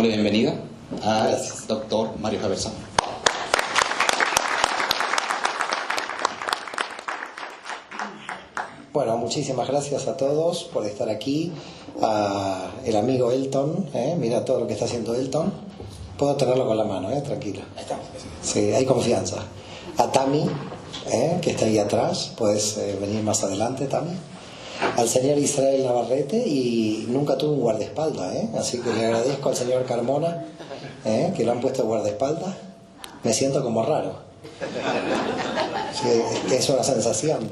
Bienvenida al doctor Mario Javier Sama. Bueno, muchísimas gracias a todos por estar aquí. A el amigo Elton, mira todo lo que está haciendo Elton. Puedo tenerlo con la mano, tranquilo. Ahí estamos. Sí, hay confianza. A Tami, que está ahí atrás, puedes venir más adelante, Tami. Al señor Israel Navarrete, y nunca tuve un guardaespaldas, así que le agradezco al señor Carmona, que lo han puesto guardaespaldas. Me siento como raro. Sí, es una sensación.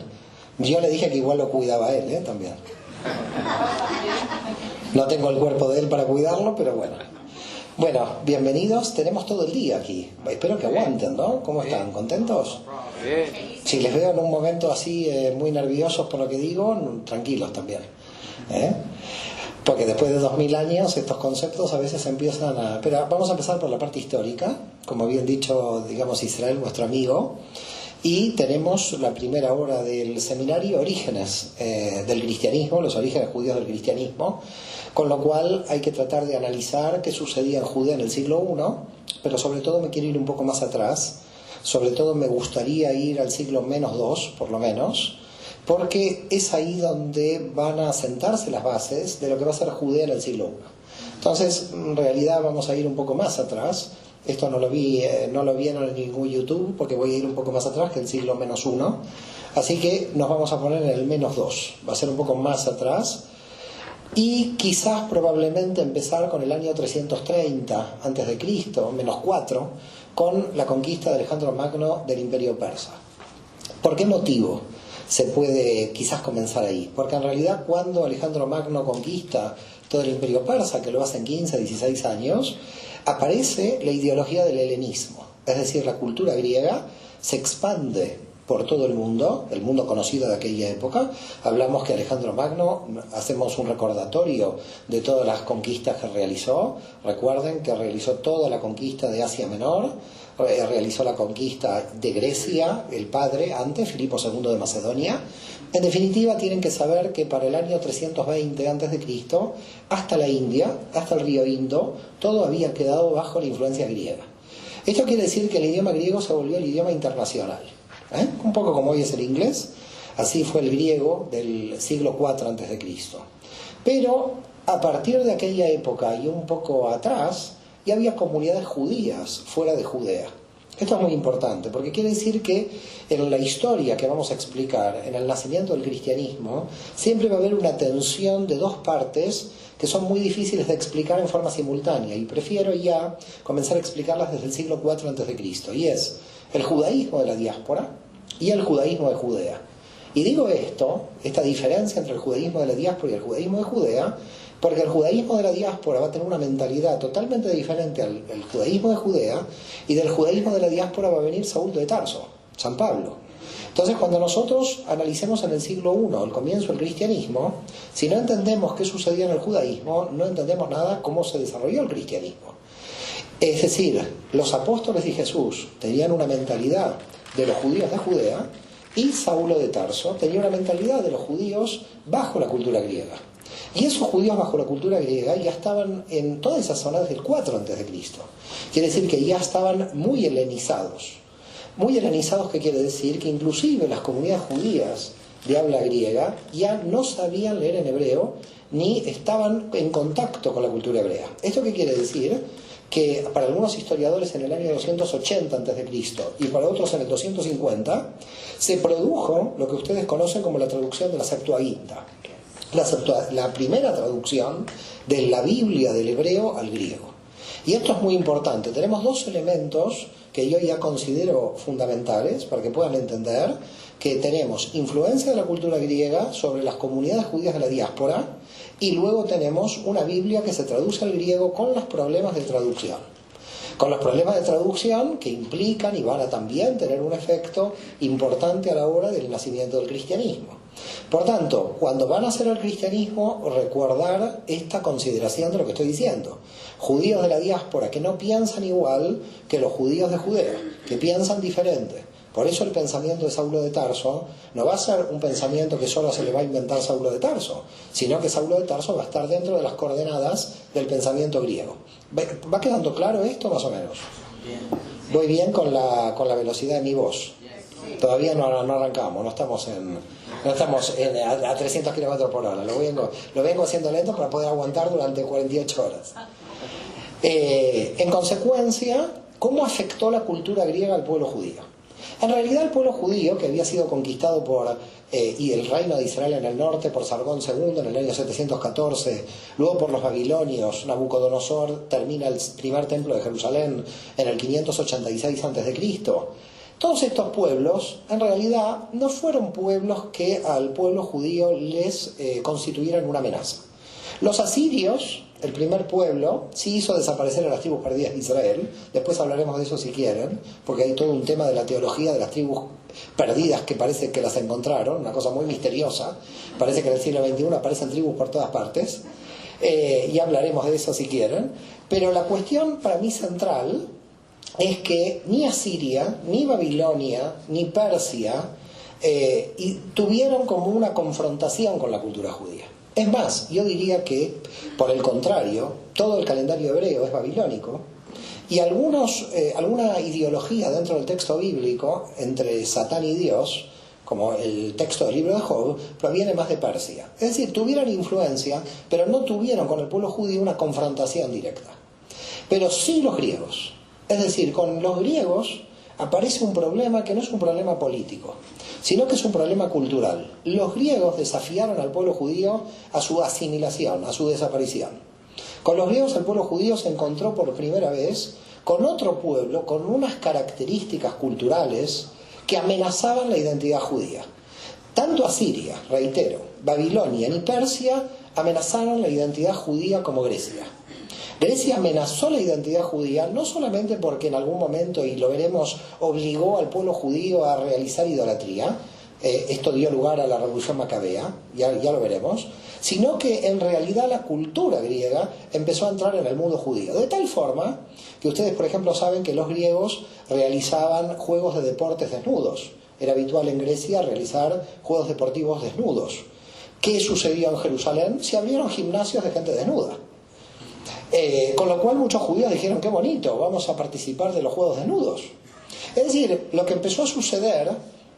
Yo le dije que igual lo cuidaba él, también. No tengo el cuerpo de él para cuidarlo, pero bueno. Bueno, bienvenidos. Tenemos todo el día aquí. Espero que aguanten, ¿no? ¿Cómo están? ¿Contentos? Si les veo en un momento así muy nerviosos por lo que digo, tranquilos también. Porque después de 2000 años estos conceptos a veces empiezan a... Pero vamos a empezar por la parte histórica. Como bien dicho, digamos, Israel, vuestro amigo. Y tenemos la primera hora del seminario, Orígenes del cristianismo, los orígenes judíos del cristianismo, con lo cual hay que tratar de analizar qué sucedía en Judea en el siglo I, pero sobre todo me quiero ir un poco más atrás, sobre todo me gustaría ir al siglo -2, por lo menos, porque es ahí donde van a sentarse las bases de lo que va a ser Judea en el siglo I. Entonces, en realidad vamos a ir un poco más atrás. Esto no lo vieron en ningún YouTube, porque voy a ir un poco más atrás que el siglo -1. Así que nos vamos a poner en el -2. Va a ser un poco más atrás. Y quizás probablemente empezar con el año 330 a.C., -4, con la conquista de Alejandro Magno del Imperio Persa. ¿Por qué motivo se puede quizás comenzar ahí? Porque en realidad cuando Alejandro Magno conquista todo el Imperio Persa, que lo hace en 15, 16 años, aparece la ideología del helenismo, es decir, la cultura griega se expande por todo el mundo conocido de aquella época. Hablamos que Alejandro Magno, hacemos un recordatorio de todas las conquistas que realizó. Recuerden que realizó toda la conquista de Asia Menor, realizó la conquista de Grecia, el padre, antes, Filipo II de Macedonia. En definitiva, tienen que saber que para el año 320 a.C., hasta la India, hasta el río Indo, todo había quedado bajo la influencia griega. Esto quiere decir que el idioma griego se volvió el idioma internacional. Un poco como hoy es el inglés, así fue el griego del siglo IV a.C. Pero a partir de aquella época y un poco atrás, ya había comunidades judías fuera de Judea. Esto es muy importante, porque quiere decir que en la historia que vamos a explicar, en el nacimiento del cristianismo, siempre va a haber una tensión de dos partes que son muy difíciles de explicar en forma simultánea, y prefiero ya comenzar a explicarlas desde el siglo IV a.C., y es el judaísmo de la diáspora y el judaísmo de Judea. Y digo esta diferencia entre el judaísmo de la diáspora y el judaísmo de Judea, porque el judaísmo de la diáspora va a tener una mentalidad totalmente diferente al judaísmo de Judea, y del judaísmo de la diáspora va a venir Saúl de Tarso, San Pablo. Entonces, cuando nosotros analicemos en el siglo I el comienzo del cristianismo, si no entendemos qué sucedía en el judaísmo, no entendemos nada cómo se desarrolló el cristianismo. Es decir, los apóstoles de Jesús tenían una mentalidad de los judíos de Judea, y Saulo de Tarso tenía una mentalidad de los judíos bajo la cultura griega. Y esos judíos bajo la cultura griega ya estaban en todas esas zonas desde el 4 a.C. Quiere decir que ya estaban muy helenizados. Muy helenizados, que quiere decir que inclusive las comunidades judías de habla griega ya no sabían leer en hebreo, ni estaban en contacto con la cultura hebrea. ¿Esto qué quiere decir? Que para algunos historiadores en el año 280 a.C. y para otros en el 250, se produjo lo que ustedes conocen como la traducción de la Septuaginta. La primera traducción de la Biblia del hebreo al griego. Y esto es muy importante. Tenemos dos elementos que yo ya considero fundamentales para que puedan entender que tenemos influencia de la cultura griega sobre las comunidades judías de la diáspora, y luego tenemos una Biblia que se traduce al griego con los problemas de traducción. Con los problemas de traducción que implican y van a también tener un efecto importante a la hora del nacimiento del cristianismo. Por tanto, cuando van a hacer el cristianismo, recordar esta consideración de lo que estoy diciendo. Judíos de la diáspora que no piensan igual que los judíos de Judea, que piensan diferente. Por eso el pensamiento de Saulo de Tarso no va a ser un pensamiento que solo se le va a inventar Saulo de Tarso, sino que Saulo de Tarso va a estar dentro de las coordenadas del pensamiento griego. ¿Va quedando claro esto más o menos? Voy bien con la velocidad de mi voz. Todavía no arrancamos, no estamos a 300 kilómetros por hora. Lo vengo haciendo lento para poder aguantar durante 48 horas. En consecuencia, ¿cómo afectó la cultura griega al pueblo judío? En realidad el pueblo judío, que había sido conquistado y el reino de Israel en el norte por Sargón II en el año 714, luego por los babilonios, Nabucodonosor termina el primer templo de Jerusalén en el 586 a.C., todos estos pueblos, en realidad, no fueron pueblos que al pueblo judío les constituyeran una amenaza. Los asirios, el primer pueblo, sí hizo desaparecer a las tribus perdidas de Israel. Después hablaremos de eso si quieren, porque hay todo un tema de la teología de las tribus perdidas que parece que las encontraron, una cosa muy misteriosa. Parece que en el siglo XXI aparecen tribus por todas partes, y hablaremos de eso si quieren. Pero la cuestión para mí central es que ni Asiria, ni Babilonia, ni Persia tuvieron como una confrontación con la cultura judía. Es más, yo diría que, por el contrario, todo el calendario hebreo es babilónico, y alguna ideología dentro del texto bíblico entre Satán y Dios, como el texto del libro de Job, proviene más de Persia. Es decir, tuvieron influencia, pero no tuvieron con el pueblo judío una confrontación directa. Pero sí los griegos. Es decir, con los griegos aparece un problema que no es un problema político, sino que es un problema cultural. Los griegos desafiaron al pueblo judío a su asimilación, a su desaparición. Con los griegos el pueblo judío se encontró por primera vez con otro pueblo, con unas características culturales que amenazaban la identidad judía. Tanto Asiria, reitero, Babilonia ni Persia amenazaron la identidad judía como Grecia. Grecia amenazó la identidad judía no solamente porque en algún momento, y lo veremos, obligó al pueblo judío a realizar idolatría, esto dio lugar a la revolución macabea, ya lo veremos, sino que en realidad la cultura griega empezó a entrar en el mundo judío, de tal forma que ustedes, por ejemplo, saben que los griegos realizaban juegos de deportes desnudos. Era habitual en Grecia realizar juegos deportivos desnudos. ¿Qué sucedió en Jerusalén? Se abrieron gimnasios de gente desnuda. Con lo cual muchos judíos dijeron, qué bonito, vamos a participar de los juegos desnudos. Es decir, lo que empezó a suceder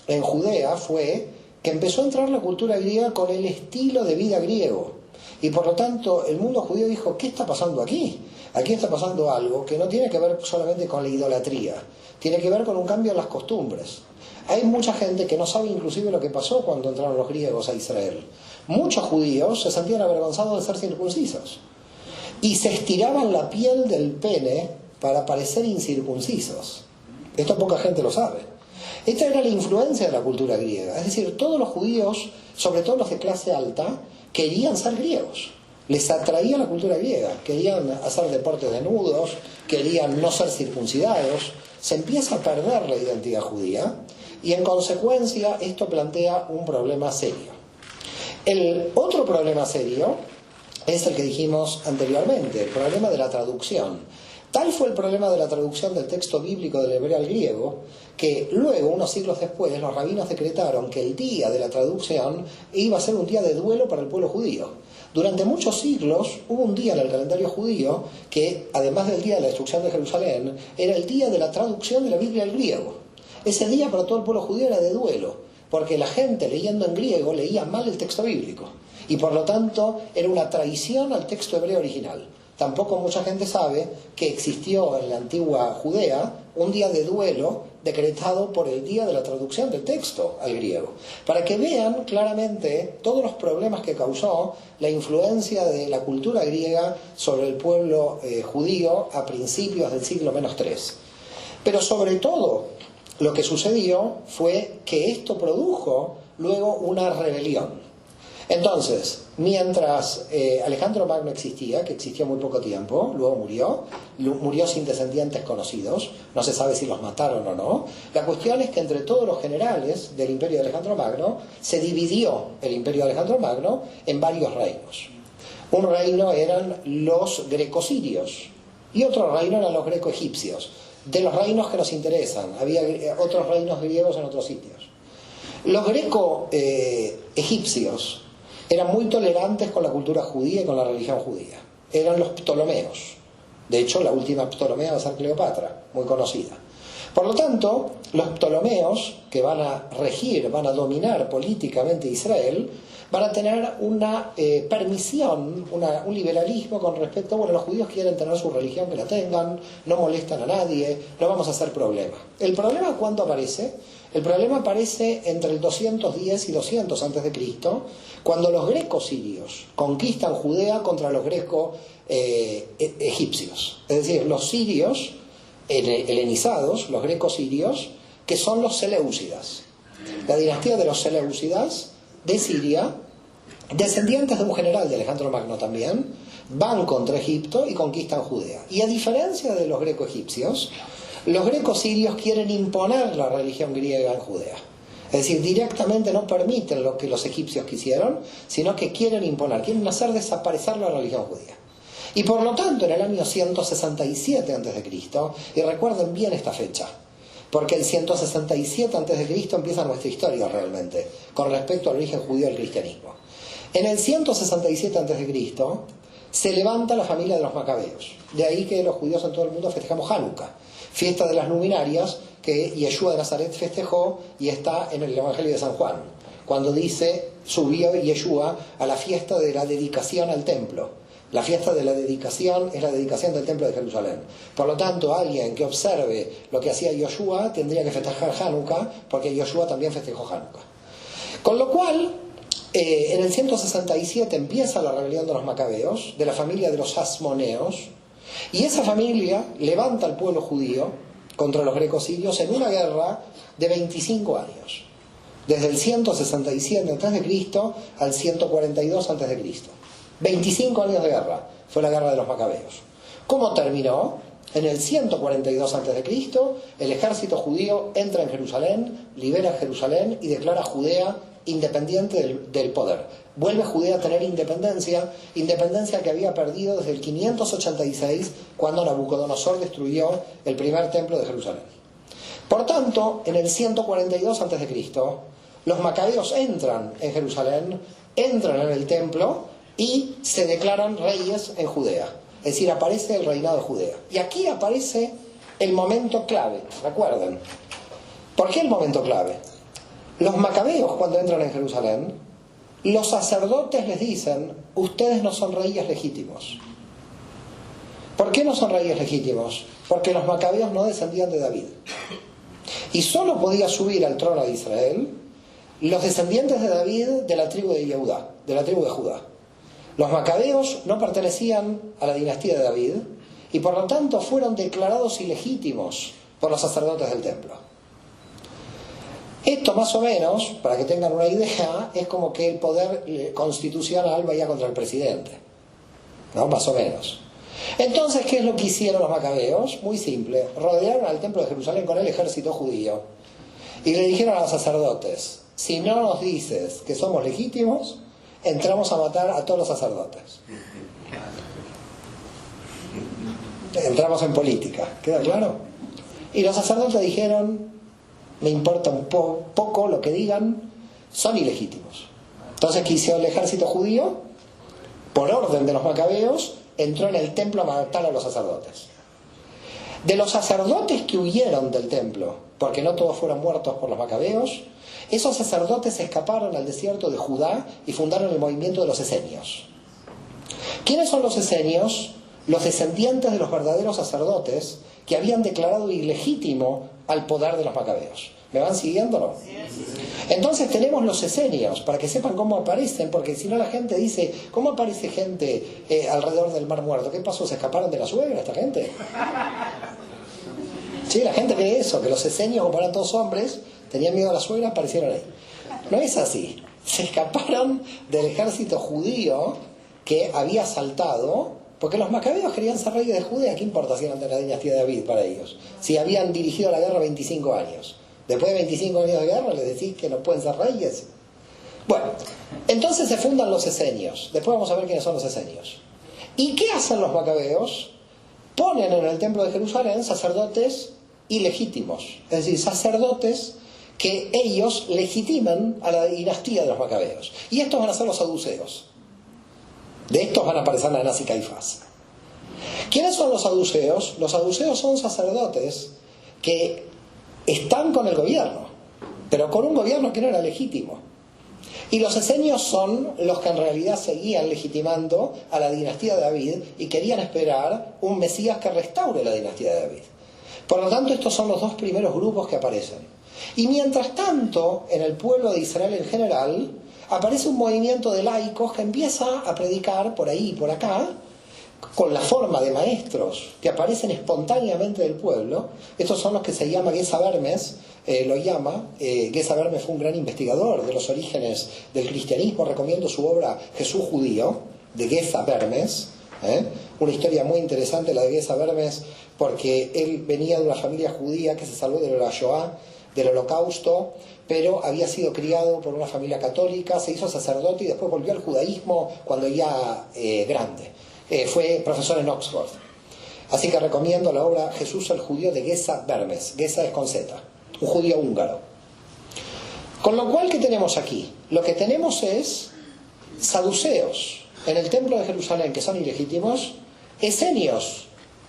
en Judea fue que empezó a entrar la cultura griega con el estilo de vida griego. Y por lo tanto el mundo judío dijo, ¿qué está pasando aquí? Aquí está pasando algo que no tiene que ver solamente con la idolatría, tiene que ver con un cambio en las costumbres. Hay mucha gente que no sabe inclusive lo que pasó cuando entraron los griegos a Israel. Muchos judíos se sentían avergonzados de ser circuncisos y se estiraban la piel del pene para parecer incircuncisos. Esto poca gente lo sabe. Esta era la influencia de la cultura griega. Es decir, todos los judíos, sobre todo los de clase alta, querían ser griegos. Les atraía la cultura griega. Querían hacer deportes desnudos, querían no ser circuncidados. Se empieza a perder la identidad judía y en consecuencia esto plantea un problema serio. El otro problema serio es el que dijimos anteriormente, el problema de la traducción. Tal fue el problema de la traducción del texto bíblico del hebreo al griego, que luego, unos siglos después, los rabinos decretaron que el día de la traducción iba a ser un día de duelo para el pueblo judío. Durante muchos siglos hubo un día en el calendario judío que, además del día de la destrucción de Jerusalén, era el día de la traducción de la Biblia al griego. Ese día para todo el pueblo judío era de duelo, porque la gente leyendo en griego leía mal el texto bíblico. Y por lo tanto era una traición al texto hebreo original. Tampoco mucha gente sabe que existió en la antigua Judea un día de duelo decretado por el día de la traducción del texto al griego. Para que vean claramente todos los problemas que causó la influencia de la cultura griega sobre el pueblo judío a principios del siglo -3. Pero sobre todo lo que sucedió fue que esto produjo luego una rebelión. Entonces, mientras Alejandro Magno existía, que existió muy poco tiempo, luego murió sin descendientes conocidos, no se sabe si los mataron o no, la cuestión es que entre todos los generales del imperio de Alejandro Magno, se dividió el imperio de Alejandro Magno en varios reinos. Un reino eran los greco-sirios y otro reino eran los greco-egipcios. de los reinos que nos interesan. Había otros reinos griegos en otros sitios. Los greco-egipcios eran muy tolerantes con la cultura judía y con la religión judía. Eran los Ptolomeos. De hecho, la última Ptolomea va a ser Cleopatra, muy conocida. Por lo tanto, los Ptolomeos, que van a regir, van a dominar políticamente Israel, van a tener una permisión, un liberalismo con respecto, bueno, los judíos quieren tener su religión, que la tengan, no molestan a nadie, no vamos a hacer problema. ¿El problema cuándo aparece? El problema aparece entre el 210 y 200 a.C., cuando los greco-sirios conquistan Judea contra los greco-egipcios. Es decir, los sirios helenizados, los greco-sirios, que son los seleucidas. La dinastía de los seleucidas de Siria, descendientes de un general de Alejandro Magno también, van contra Egipto y conquistan Judea. Y a diferencia de los greco-egipcios, los greco-sirios quieren imponer la religión griega en Judea. Es decir, directamente no permiten lo que los egipcios quisieron, sino que quieren imponer, quieren hacer desaparecer la religión judía. Y por lo tanto, en el año 167 a.C., y recuerden bien esta fecha, porque el 167 a.C. empieza nuestra historia realmente, con respecto al origen judío del cristianismo. En el 167 a.C. se levanta la familia de los macabeos. De ahí que los judíos en todo el mundo festejamos Hanukkah, fiesta de las luminarias que Yeshua de Nazaret festejó y está en el Evangelio de San Juan, cuando dice, subió Yeshua a la fiesta de la dedicación al templo. La fiesta de la dedicación es la dedicación del templo de Jerusalén. Por lo tanto, alguien que observe lo que hacía Yoshua tendría que festejar Hanukkah, porque Yoshua también festejó Hanukkah. Con lo cual, en el 167 empieza la rebelión de los macabeos, de la familia de los asmoneos, y esa familia levanta al pueblo judío contra los greco-sirios en una guerra de 25 años, desde el 167 a.C. al 142 a.C. 25 años de guerra fue la guerra de los macabeos. ¿Cómo terminó? En el 142 a.C., el ejército judío entra en Jerusalén, libera Jerusalén y declara Judea independiente del poder. Vuelve Judea a tener independencia que había perdido desde el 586, cuando Nabucodonosor destruyó el primer templo de Jerusalén. Por tanto, en el 142 a.C., los macabeos entran en Jerusalén, entran en el templo y se declaran reyes en Judea. Es decir, aparece el reinado de Judea. Y aquí aparece el momento clave, recuerden. ¿Por qué el momento clave? Los macabeos, cuando entran en Jerusalén, los sacerdotes les dicen, ustedes no son reyes legítimos. ¿Por qué no son reyes legítimos? Porque los macabeos no descendían de David. Y solo podía subir al trono de Israel los descendientes de David de la tribu de Yehudá, de la tribu de Judá. Los macabeos no pertenecían a la dinastía de David y por lo tanto fueron declarados ilegítimos por los sacerdotes del templo. Esto más o menos, para que tengan una idea, es como que el poder constitucional vaya contra el presidente, ¿no? Más o menos. Entonces, ¿qué es lo que hicieron los macabeos? Muy simple, rodearon al templo de Jerusalén con el ejército judío y le dijeron a los sacerdotes, si no nos dices que somos legítimos, entramos a matar a todos los sacerdotes. Entramos en política, ¿queda claro? Y los sacerdotes dijeron, me importa un poco lo que digan, son ilegítimos. Entonces, ¿qué hizo el ejército judío? Por orden de los macabeos, entró en el templo a matar a los sacerdotes. De los sacerdotes que huyeron del templo, porque no todos fueron muertos por los macabeos, esos sacerdotes escaparon al desierto de Judá y fundaron el movimiento de los esenios. ¿Quiénes son los esenios? Los descendientes de los verdaderos sacerdotes que habían declarado ilegítimo al poder de los macabeos. ¿Me van siguiendo? Entonces tenemos los esenios, para que sepan cómo aparecen, porque si no la gente dice, ¿cómo aparece gente alrededor del Mar Muerto? ¿Qué pasó? ¿Se escaparon de la suegra esta gente? Sí, la gente cree eso, que los esenios, como eran todos hombres, tenían miedo a la suegra, aparecieron ahí. No es así. Se escaparon del ejército judío que había saltado, porque los macabeos querían ser reyes de Judea. ¿Qué importa si eran de la dinastía de David para ellos? Si habían dirigido la guerra 25 años. Después de 25 años de guerra les decís que no pueden ser reyes. Bueno, entonces se fundan los esenios. Después vamos a ver quiénes son los esenios. ¿Y qué hacen los macabeos? ponen en el templo de Jerusalén sacerdotes ilegítimos, es decir, sacerdotes que ellos legitiman a la dinastía de los macabeos. Y estos van a ser los saduceos. De estos van a aparecer Anás y Caifás. ¿Quiénes son los saduceos? Los saduceos son sacerdotes que están con el gobierno, pero con un gobierno que no era legítimo. Y los esenios son los que en realidad seguían legitimando a la dinastía de David y querían esperar un Mesías que restaure la dinastía de David. Por lo tanto, estos son los dos primeros grupos que aparecen. Y mientras tanto, en el pueblo de Israel en general, aparece un movimiento de laicos que empieza a predicar por ahí y por acá, con la forma de maestros que aparecen espontáneamente del pueblo. Estos son los que se llama Geza Vermes, Geza Vermes fue un gran investigador de los orígenes del cristianismo. Recomiendo su obra Jesús Judío, de Geza Vermes, una historia muy interesante la de Geza Vermes, porque él venía de una familia judía que se salvó de la Shoah, del Holocausto, pero había sido criado por una familia católica, se hizo sacerdote y después volvió al judaísmo cuando ya grande. Fue profesor en Oxford. Así que recomiendo la obra Jesús el Judío de Geza Vermes. Geza es con Z, un judío húngaro. Con lo cual, ¿qué tenemos aquí? Lo que tenemos es saduceos en el templo de Jerusalén, que son ilegítimos, esenios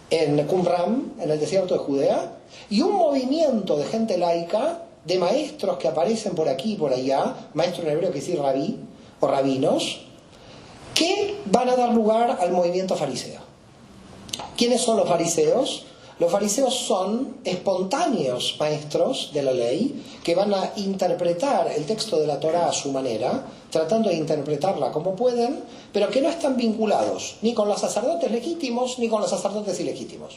en Qumran, en el desierto de Judea, y un movimiento de gente laica, de maestros que aparecen por aquí y por allá, maestro en hebreo que decir rabí, o rabinos, que van a dar lugar al movimiento fariseo. ¿Quiénes son los fariseos? Los fariseos son espontáneos maestros de la ley que van a interpretar el texto de la Torá a su manera, tratando de interpretarla como pueden, pero que no están vinculados ni con los sacerdotes legítimos ni con los sacerdotes ilegítimos.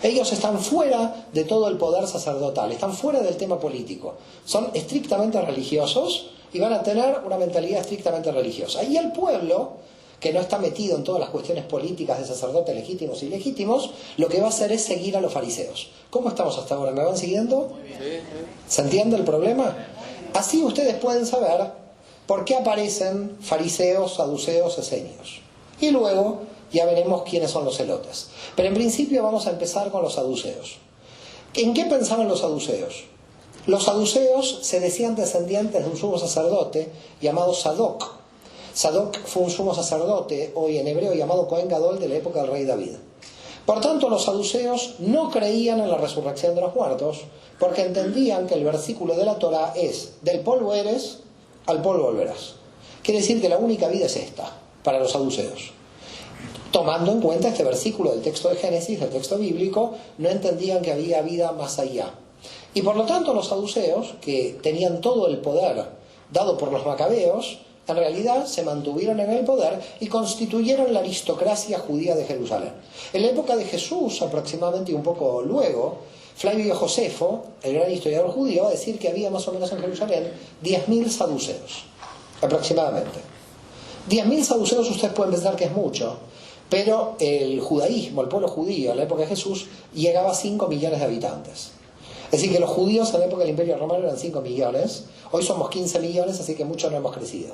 Ellos están fuera de todo el poder sacerdotal, están fuera del tema político, son estrictamente religiosos y van a tener una mentalidad estrictamente religiosa. Y el pueblo, que no está metido en todas las cuestiones políticas de sacerdotes legítimos y ilegítimos, lo que va a hacer es seguir a los fariseos. ¿Cómo estamos hasta ahora? ¿Me van siguiendo? ¿Se entiende el problema? Así ustedes pueden saber por qué aparecen fariseos, saduceos, esenios. Y luego ya veremos quiénes son los celotes. Pero en principio vamos a empezar con los saduceos. ¿En qué pensaban los saduceos? Los saduceos se decían descendientes de un sumo sacerdote llamado Sadoc. Sadoc fue un sumo sacerdote, hoy en hebreo llamado Cohen Gadol, de la época del rey David. Por tanto, los saduceos no creían en la resurrección de los muertos, porque entendían que el versículo de la Torá es: del polvo eres, al polvo volverás. Quiere decir que la única vida es esta, para los saduceos. Tomando en cuenta este versículo del texto de Génesis, del texto bíblico, no entendían que había vida más allá. Y por lo tanto, los saduceos, que tenían todo el poder dado por los macabeos, en realidad se mantuvieron en el poder y constituyeron la aristocracia judía de Jerusalén. En la época de Jesús, aproximadamente un poco luego, Flavio Josefo, el gran historiador judío, va a decir que había más o menos en Jerusalén 10.000 saduceos, aproximadamente. 10.000 saduceos ustedes pueden pensar que es mucho, pero el judaísmo, el pueblo judío, en la época de Jesús, llegaba a 5 millones de habitantes. Es decir, que los judíos en la época del Imperio Romano eran 5 millones, hoy somos 15 millones, así que mucho no hemos crecido.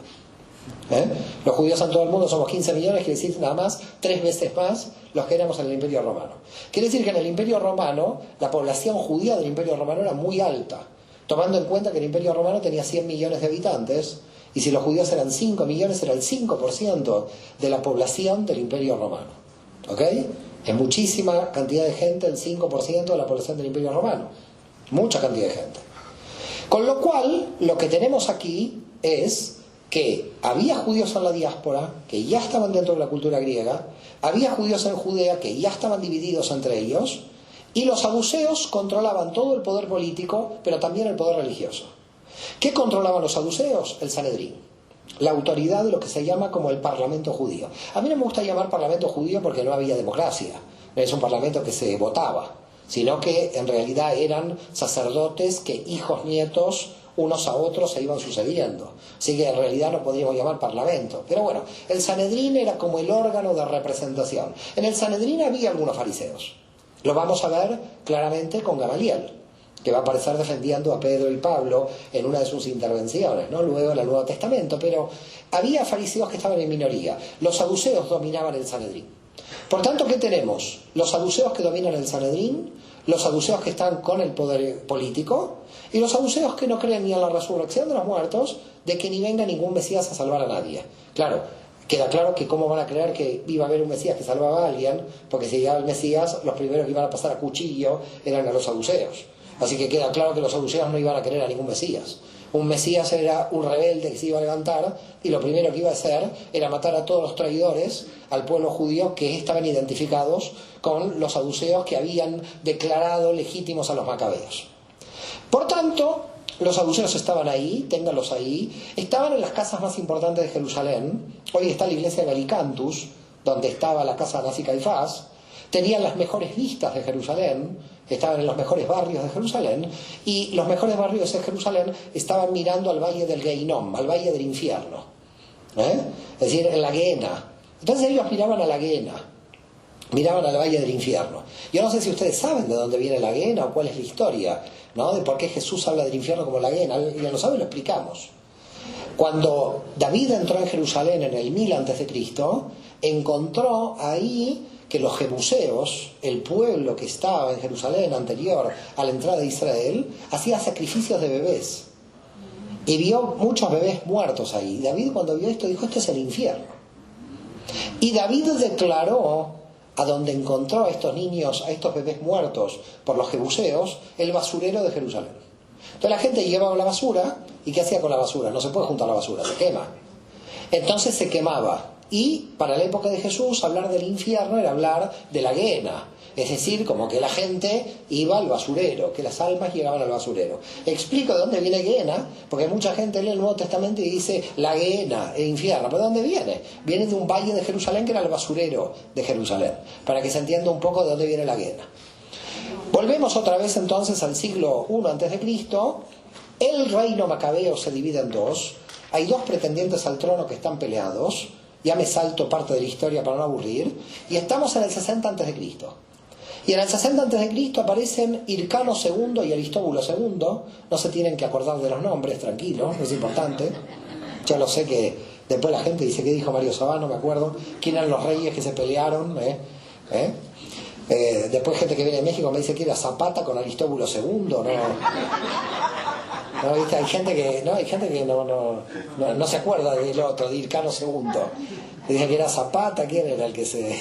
Los judíos en todo el mundo somos 15 millones, quiere decir nada más 3 veces más los que éramos en el Imperio Romano. Quiere decir que en el Imperio Romano, la población judía del Imperio Romano era muy alta, tomando en cuenta que el Imperio Romano tenía 100 millones de habitantes, y si los judíos eran 5 millones, era el 5% de la población del Imperio Romano. ¿Ok? Es muchísima cantidad de gente, el 5% de la población del Imperio Romano. Mucha cantidad de gente. Con lo cual, lo que tenemos aquí es que había judíos en la diáspora que ya estaban dentro de la cultura griega, había judíos en Judea que ya estaban divididos entre ellos, y los saduceos controlaban todo el poder político, pero también el poder religioso. ¿Qué controlaban los saduceos? El Sanedrín, la autoridad de lo que se llama como el parlamento judío. A mí no me gusta llamar parlamento judío porque no había democracia, no es un parlamento que se votaba, sino que en realidad eran sacerdotes que hijos, nietos, unos a otros se iban sucediendo. Así que en realidad no podríamos llamar parlamento. Pero bueno, el Sanedrín era como el órgano de representación. En el Sanedrín había algunos fariseos. Lo vamos a ver claramente con Gamaliel, que va a aparecer defendiendo a Pedro y Pablo en una de sus intervenciones, ¿no? Luego en el Nuevo Testamento. Pero había fariseos que estaban en minoría. Los saduceos dominaban el Sanedrín. Por tanto, ¿qué tenemos? Los saduceos que dominan el Sanedrín, los saduceos que están con el poder político, y los saduceos que no creen ni en la resurrección de los muertos, de que ni venga ningún Mesías a salvar a nadie. Claro, queda claro que cómo van a creer que iba a haber un Mesías que salvaba a alguien, porque si llegaba el Mesías, los primeros que iban a pasar a cuchillo eran a los saduceos. Así que queda claro que los saduceos no iban a querer a ningún Mesías. Un Mesías era un rebelde que se iba a levantar y lo primero que iba a hacer era matar a todos los traidores al pueblo judío que estaban identificados con los saduceos que habían declarado legítimos a los macabeos. Por tanto, los saduceos estaban ahí, ténganlos ahí, estaban en las casas más importantes de Jerusalén. Hoy está la iglesia de Alicantus, donde estaba la casa de Anás y Caifás. Tenían las mejores vistas de Jerusalén, estaban en los mejores barrios de Jerusalén, y los mejores barrios de Jerusalén estaban mirando al valle del Geinom, al valle del infierno, es decir, en la Guena. Entonces ellos miraban a la Guena, miraban al valle del infierno. Yo no sé si ustedes saben de dónde viene la Guena o cuál es la historia, ¿no?, de por qué Jesús habla del infierno como la Guena. ¿Alguien lo sabe? Lo explicamos. Cuando David entró en Jerusalén en el 1000 a.C., encontró ahí que los jebuseos, el pueblo que estaba en Jerusalén anterior a la entrada de Israel, hacía sacrificios de bebés. Y vio muchos bebés muertos ahí. David, cuando vio esto, dijo: esto es el infierno. Y David declaró, a donde encontró a estos niños, a estos bebés muertos por los jebuseos, el basurero de Jerusalén. Entonces la gente llevaba la basura, ¿y qué hacía con la basura? No se puede juntar la basura, se quema. Entonces se quemaba. Y para la época de Jesús, hablar del infierno era hablar de la Guena. Es decir, como que la gente iba al basurero, que las almas llegaban al basurero. Explico de dónde viene Guena, porque mucha gente lee el Nuevo Testamento y dice la Guena, el infierno. ¿Pero de dónde viene? Viene de un valle de Jerusalén que era el basurero de Jerusalén, para que se entienda un poco de dónde viene la Guena. Volvemos otra vez entonces al siglo I a.C. El reino macabeo se divide en dos. Hay dos pretendientes al trono que están peleados. Ya me salto parte de la historia para no aburrir. Y estamos en el 60 a.C. Y en el 60 a.C. aparecen Hircano II y Aristóbulo II. No se tienen que acordar de los nombres, tranquilo, no es importante. Ya lo sé que después la gente dice: ¿qué dijo Mario Sabá? No me acuerdo. ¿Quién eran los reyes que se pelearon? Después gente que viene de México me dice que era Zapata con Aristóbulo II. No, ¿viste? Hay gente que no se acuerda del otro, de Hircano II. Dice que era Zapata. ¿Quién era el que se...?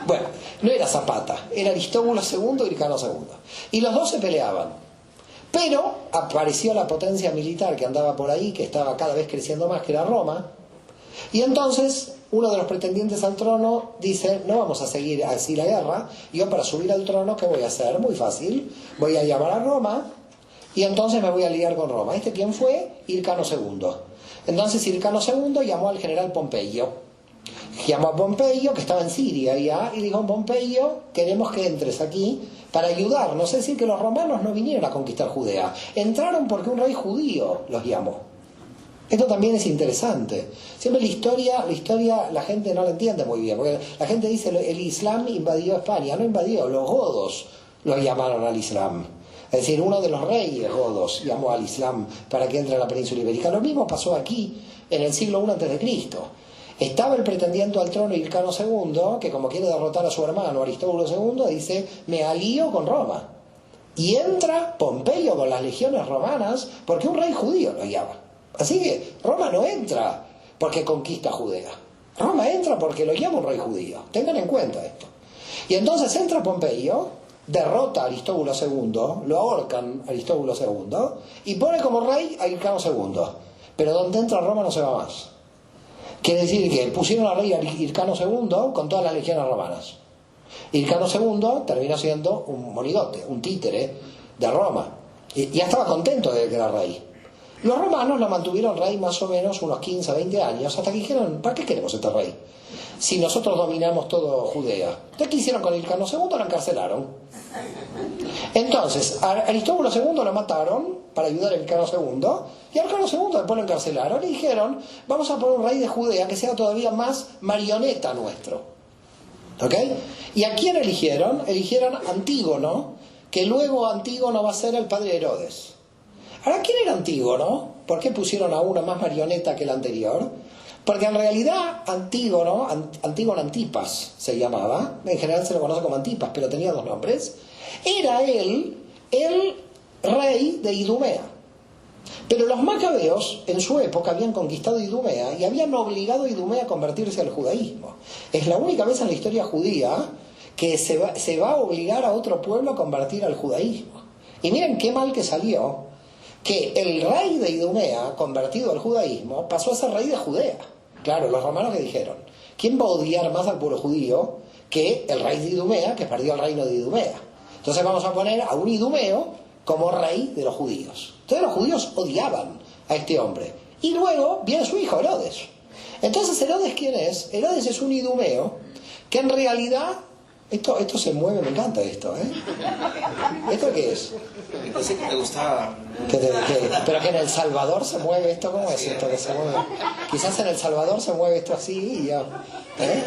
Bueno, no era Zapata, era Aristóbulo II y Hircano II. Y los dos se peleaban. Pero apareció la potencia militar que andaba por ahí, que estaba cada vez creciendo más, que era Roma. Y entonces uno de los pretendientes al trono dice: no vamos a seguir así la guerra. Yo, para subir al trono, ¿qué voy a hacer? Muy fácil, voy a llamar a Roma y entonces me voy a liar con Roma. ¿Este quién fue? Hircano II. Entonces Hircano II llamó al general Pompeyo. Llamó a Pompeyo, que estaba en Siria ya, y dijo: Pompeyo, queremos que entres aquí para ayudarnos. Es decir, que los romanos no vinieron a conquistar Judea, entraron porque un rey judío los llamó. Esto también es interesante. Siempre la historia la gente no la entiende muy bien, porque la gente dice: el Islam invadió España. No invadió, los godos lo llamaron al Islam. Es decir, uno de los reyes godos llamó al Islam para que entre a la península ibérica. Lo mismo pasó aquí en el siglo I a.C. Estaba el pretendiente al trono Hircano II, que como quiere derrotar a su hermano Aristóbulo II, dice: me alío con Roma. Y entra Pompeyo con las legiones romanas porque un rey judío lo llama. Así que Roma no entra porque conquista Judea. Roma entra porque lo llama un rey judío. Tengan en cuenta esto. Y entonces entra Pompeyo, derrota a Aristóbulo II, lo ahorcan a Aristóbulo II y pone como rey a Hircano II. Pero donde entra Roma no se va más. Quiere decir que pusieron al rey a Hircano II con todas las legiones romanas. Hircano II terminó siendo un monigote, un títere de Roma. Y ya estaba contento de que era rey. Los romanos lo mantuvieron rey más o menos unos 15, 20 años, hasta que dijeron: ¿para qué queremos este rey? Si nosotros dominamos todo Judea. Entonces, ¿qué hicieron con Hircano II? Lo encarcelaron. Entonces, a Aristóbulo II lo mataron para ayudar a Hircano II, y a Hircano II después lo encarcelaron y dijeron: vamos a poner un rey de Judea que sea todavía más marioneta nuestro. ¿Ok? ¿Y a quién eligieron? Eligieron a Antígono, que luego Antígono va a ser el padre de Herodes. Ahora, ¿quién era Antígono? ¿Por qué pusieron a uno más marioneta que el anterior? Porque en realidad Antígono Antipas se llamaba, en general se lo conoce como Antipas, pero tenía dos nombres, era él el rey de Idumea. Pero los macabeos en su época habían conquistado Idumea y habían obligado a Idumea a convertirse al judaísmo. Es la única vez en la historia judía que se va a obligar a otro pueblo a convertir al judaísmo. Y miren qué mal que salió, que el rey de Idumea, convertido al judaísmo, pasó a ser rey de Judea. Claro, los romanos que dijeron, ¿quién va a odiar más al pueblo judío que el rey de Idumea, que perdió el reino de Idumea? Entonces vamos a poner a un idumeo como rey de los judíos. Entonces los judíos odiaban a este hombre. Y luego viene su hijo Herodes. Entonces, ¿Herodes quién es? Herodes es un idumeo que en realidad... Esto se mueve, me encanta esto, ¿eh? ¿Esto qué es? Pensé que te gustaba. Pero que en El Salvador se mueve esto, ¿cómo es esto que se mueve? Quizás en El Salvador se mueve esto así y ya. ¿Eh?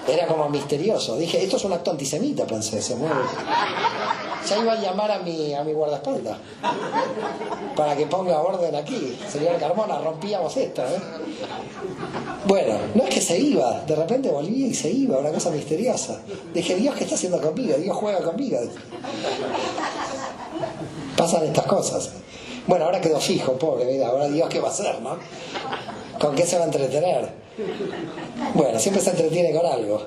Era como misterioso. Dije, esto es un acto antisemita, pensé, se mueve. Ya iba a llamar a mi guardaespaldas para que ponga orden aquí. Señora Carmona, rompíamos esto, ¿eh? Bueno, no es que se iba, de repente volvía y se iba, una cosa misteriosa. Dije, Dios, ¿qué está haciendo conmigo? Dios juega conmigo. Pasan estas cosas. Bueno, ahora quedó fijo, pobre, mira, ahora Dios, ¿qué va a hacer, no? ¿Con qué se va a entretener? Bueno, siempre se entretiene con algo.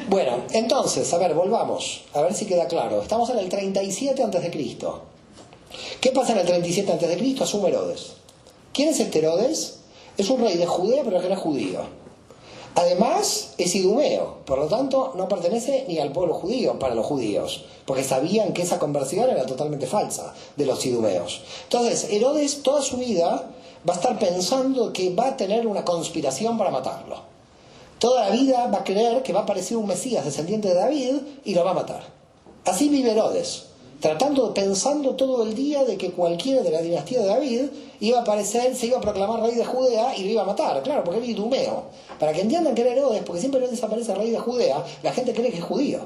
Bueno, entonces, a ver, volvamos, a ver si queda claro. Estamos en el 37 a.C. ¿Qué pasa en el 37 a.C.? Asume Herodes. ¿Quién es este Herodes? Es un rey de Judea, pero que no es judío. Además, es idumeo, por lo tanto, no pertenece ni al pueblo judío para los judíos, porque sabían que esa conversión era totalmente falsa de los idumeos. Entonces, Herodes toda su vida va a estar pensando que va a tener una conspiración para matarlo. Toda la vida va a creer que va a aparecer un Mesías descendiente de David y lo va a matar. Así vive Herodes, pensando todo el día de que cualquiera de la dinastía de David iba a aparecer, se iba a proclamar rey de Judea y lo iba a matar, claro, porque era idumeo. Para que entiendan que era Herodes, porque siempre Herodes aparece rey de Judea, la gente cree que es judío.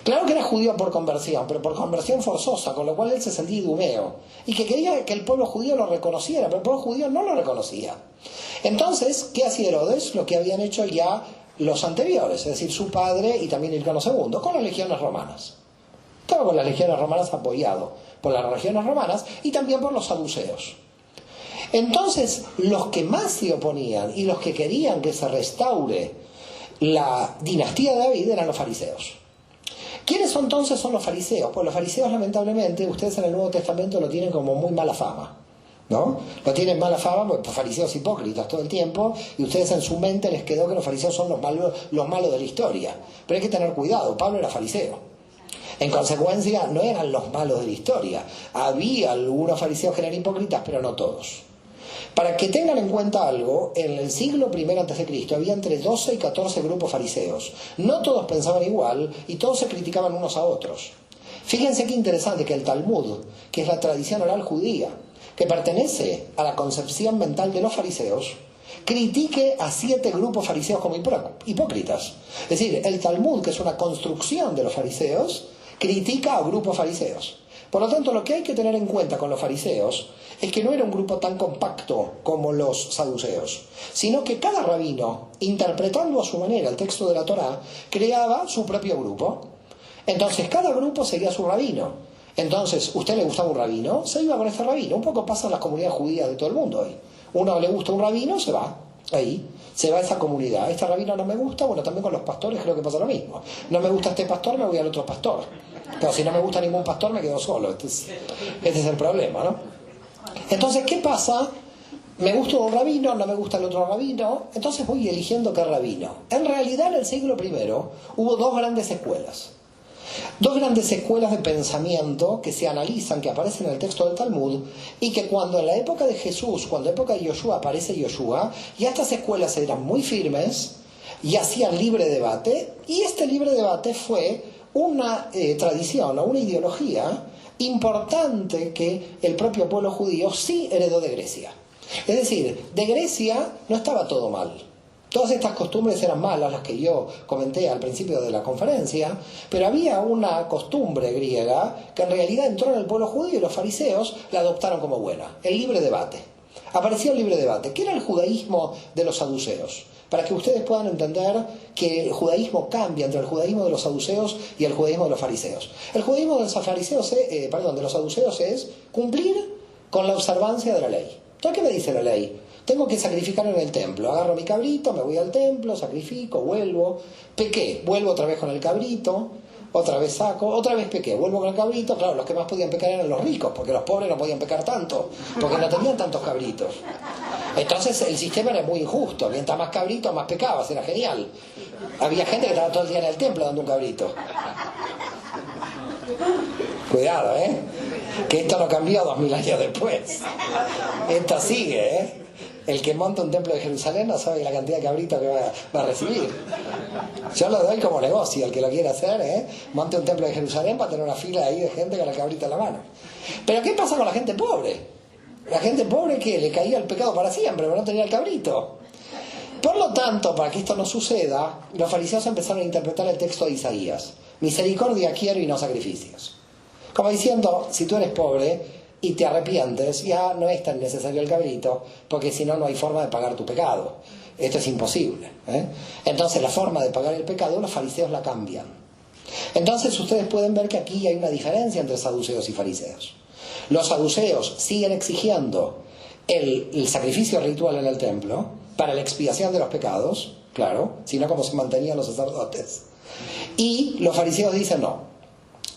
Claro que era judío por conversión, pero por conversión forzosa, con lo cual él se sentía idumeo. Y que quería que el pueblo judío lo reconociera, pero el pueblo judío no lo reconocía. Entonces, ¿qué hacía Herodes? Lo que habían hecho ya los anteriores, es decir, su padre y también Hircano II, con las legiones romanas. Estaba con las legiones romanas apoyado por las legiones romanas y también por los saduceos. Entonces, los que más se oponían y los que querían que se restaure la dinastía de David eran los fariseos. ¿Quiénes son entonces son los fariseos? Pues los fariseos, lamentablemente, ustedes en el Nuevo Testamento lo tienen como muy mala fama, ¿no? Lo tienen mala fama, pues fariseos hipócritas todo el tiempo, y ustedes en su mente les quedó que los fariseos son los malos de la historia. Pero hay que tener cuidado, Pablo era fariseo. En consecuencia, no eran los malos de la historia. Había algunos fariseos que eran hipócritas, pero no todos. Para que tengan en cuenta algo, en el siglo I a.C. había entre 12 y 14 grupos fariseos. No todos pensaban igual y todos se criticaban unos a otros. Fíjense qué interesante que el Talmud, que es la tradición oral judía, que pertenece a la concepción mental de los fariseos, critique a 7 grupos fariseos como hipócritas. Es decir, el Talmud, que es una construcción de los fariseos, critica a grupos fariseos. Por lo tanto, lo que hay que tener en cuenta con los fariseos es que no era un grupo tan compacto como los saduceos, sino que cada rabino, interpretando a su manera el texto de la Torá, creaba su propio grupo. Entonces, cada grupo seguía a su rabino. Entonces, ¿usted le gustaba un rabino? Se iba con este rabino. Un poco pasa en las comunidades judías de todo el mundo hoy. Uno le gusta un rabino, se va. Ahí, se va a esa comunidad. Este rabino no me gusta, bueno, también con los pastores creo que pasa lo mismo. No me gusta este pastor, me voy al otro pastor. Pero si no me gusta ningún pastor, me quedo solo. Este es el problema, ¿no? Entonces, ¿qué pasa? Me gusta un rabino, no me gusta el otro rabino, entonces voy eligiendo qué rabino. En realidad, en el siglo I hubo dos grandes escuelas. Dos grandes escuelas de pensamiento que se analizan, que aparecen en el texto del Talmud, y que cuando en la época de Jesús, cuando en la época de Yoshua aparece Yoshua, ya estas escuelas eran muy firmes y hacían libre debate, y este libre debate fue una tradición o una ideología importante que el propio pueblo judío sí heredó de Grecia. Es decir, de Grecia no estaba todo mal. Todas estas costumbres eran malas, las que yo comenté al principio de la conferencia, pero había una costumbre griega que en realidad entró en el pueblo judío y los fariseos la adoptaron como buena, el libre debate. Apareció el libre debate. ¿Qué era el judaísmo de los saduceos? Para que ustedes puedan entender que el judaísmo cambia entre el judaísmo de los saduceos y el judaísmo de los fariseos. El judaísmo de los saduceos es cumplir con la observancia de la ley. Entonces, ¿qué me dice la ley? Tengo que sacrificar en el templo. Agarro mi cabrito, me voy al templo, sacrifico, vuelvo. Pequé, vuelvo otra vez con el cabrito, otra vez saco, otra vez pequé, vuelvo con el cabrito. Claro, los que más podían pecar eran los ricos, porque los pobres no podían pecar tanto, porque no tenían tantos cabritos. Entonces el sistema era muy injusto. Mientras más cabritos, más pecabas. Era genial. Había gente que estaba todo el día en el templo dando un cabrito. Cuidado, que esto no cambió 2000 años después. Esto sigue, El que monta un templo de Jerusalén no sabe la cantidad de cabritos que va a recibir. Yo lo doy como negocio, el que lo quiera hacer, monte un templo de Jerusalén para tener una fila ahí de gente con el cabrito en la mano. Pero ¿qué pasa con la gente pobre? La gente pobre que le caía el pecado para siempre, pero no tenía el cabrito. Por lo tanto, para que esto no suceda, los fariseos empezaron a interpretar el texto de Isaías. Misericordia quiero y no sacrificios. Como diciendo, si tú eres pobre y te arrepientes, ya no es tan necesario el cabrito, porque si no, no hay forma de pagar tu pecado. Esto es imposible. Entonces, la forma de pagar el pecado, los fariseos la cambian. Entonces, ustedes pueden ver que aquí hay una diferencia entre saduceos y fariseos. Los saduceos siguen exigiendo el sacrificio ritual en el templo para la expiación de los pecados, claro, sino como se mantenían los sacerdotes. Y los fariseos dicen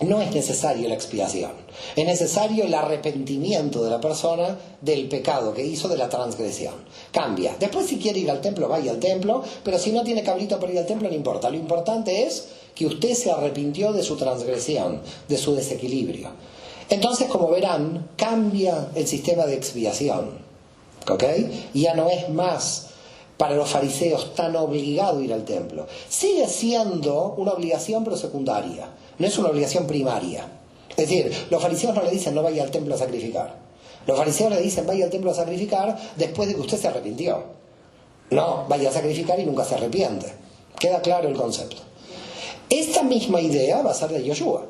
no es necesario la expiación, es necesario el arrepentimiento de la persona del pecado que hizo, de la transgresión. Cambia. Después, si quiere ir al templo, vaya al templo, pero si no tiene cabrito para ir al templo, no importa. Lo importante es que usted se arrepintió de su transgresión, de su desequilibrio. Entonces, como verán, cambia el sistema de expiación. ¿Ok? Ya no es más para los fariseos tan obligado ir al templo. Sigue siendo una obligación, pero secundaria. No es una obligación primaria. Es decir, los fariseos no le dicen no vaya al templo a sacrificar. Los fariseos le dicen vaya al templo a sacrificar después de que usted se arrepintió. No, vaya a sacrificar y nunca se arrepiente. Queda claro el concepto. Esta misma idea va a ser de Yoshua.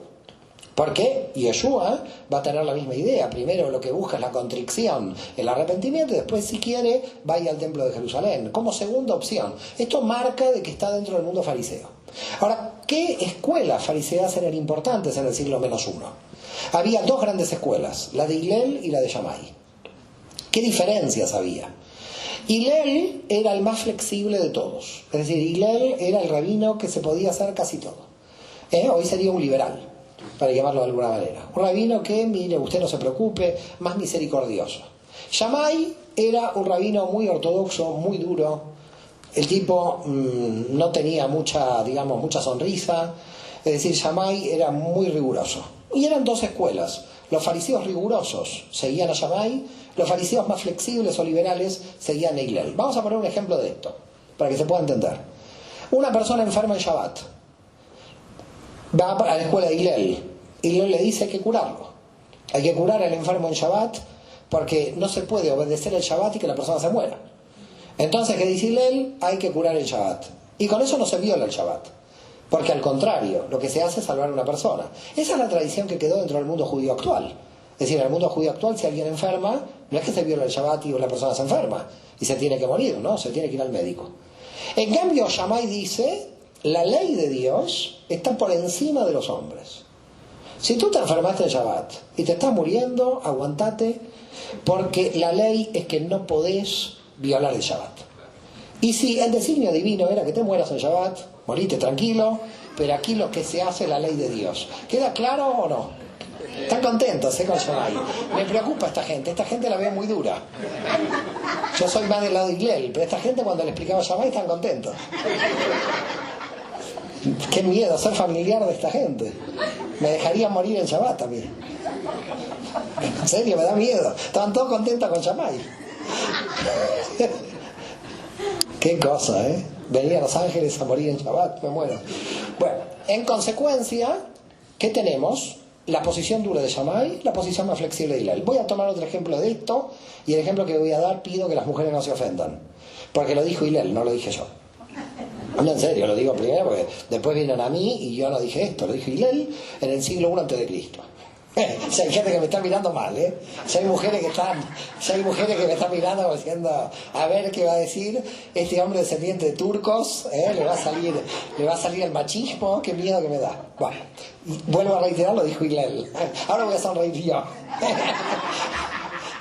Porque Yeshua va a tener la misma idea. Primero lo que busca es la contrición, el arrepentimiento, y después, si quiere, vaya al templo de Jerusalén, como segunda opción. Esto marca de que está dentro del mundo fariseo. Ahora, ¿qué escuelas fariseas eran importantes en el siglo -1? Había dos grandes escuelas, la de Hillel y la de Shammai. ¿Qué diferencias había? Hillel era el más flexible de todos. Es decir, Hillel era el rabino que se podía hacer casi todo. Hoy sería un liberal, para llamarlo de alguna manera. Un rabino que, mire, usted no se preocupe, más misericordioso. Shammai era un rabino muy ortodoxo, muy duro. El tipo no tenía mucha sonrisa. Es decir, Shammai era muy riguroso. Y eran dos escuelas. Los fariseos rigurosos seguían a Shammai, los fariseos más flexibles o liberales seguían a Hillel. Vamos a poner un ejemplo de esto, para que se pueda entender. Una persona enferma en Shabbat va a la escuela de Hillel. Hillel le dice hay que curarlo. Hay que curar al enfermo en Shabbat, porque no se puede obedecer el Shabbat y que la persona se muera. Entonces, ¿qué dice Hillel? Hay que curar el Shabbat. Y con eso no se viola el Shabbat. Porque al contrario, lo que se hace es salvar a una persona. Esa es la tradición que quedó dentro del mundo judío actual. Es decir, en el mundo judío actual, si alguien enferma, no es que se viola el Shabbat y la persona se enferma y se tiene que morir, ¿no? Se tiene que ir al médico. En cambio, Shammai dice, la ley de Dios está por encima de los hombres. Si tú te enfermaste en Shabbat y te estás muriendo, aguantate, porque la ley es que no podés violar el Shabbat. Y si el designio divino era que te mueras en Shabbat, morite tranquilo, pero aquí lo que se hace es la ley de Dios. ¿Queda claro o no? Están contentos, con Shammai. Me preocupa esta gente la veo muy dura. Yo soy más del lado de Hillel, pero esta gente cuando le explicaba a Shammai están contentos. Qué miedo ser familiar de esta gente. Me dejaría morir en Shabbat también. En serio, me da miedo. Estaban todos contentos con Shammai. Qué cosa, Venir a Los Ángeles a morir en Shabbat, me muero. Bueno, en consecuencia, ¿qué tenemos? La posición dura de Shammai, la posición más flexible de Hillel. Voy a tomar otro ejemplo de esto, y el ejemplo que voy a dar pido que las mujeres no se ofendan. Porque lo dijo Hillel, no lo dije yo. No, en serio, lo digo primero porque después vienen a mí y yo no dije esto, lo dijo Hillel en el siglo I a.C. Si hay gente que me está mirando mal, si hay mujeres que me están mirando como diciendo, a ver qué va a decir este hombre descendiente de turcos, le va a salir el machismo, qué miedo que me da. Bueno, vuelvo a reiterar, lo dijo Hillel. Ahora voy a sonreír yo.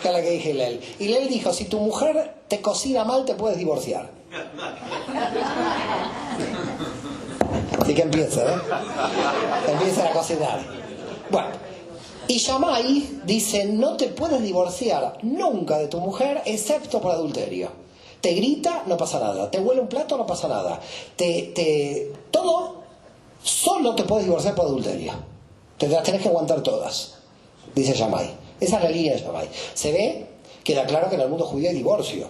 Que es lo que dije Hillel. Hillel dijo, si tu mujer te cocina mal, te puedes divorciar. Así que empieza, empieza a cocinar. Bueno. Y Shammai dice, no te puedes divorciar nunca de tu mujer excepto por adulterio. Te grita, no pasa nada. Te huele un plato, no pasa nada. Todo, solo te puedes divorciar por adulterio. Te las tenés que aguantar todas, dice Shammai. Esa es la línea de Shammai. Se ve, queda claro que en el mundo judío hay divorcio.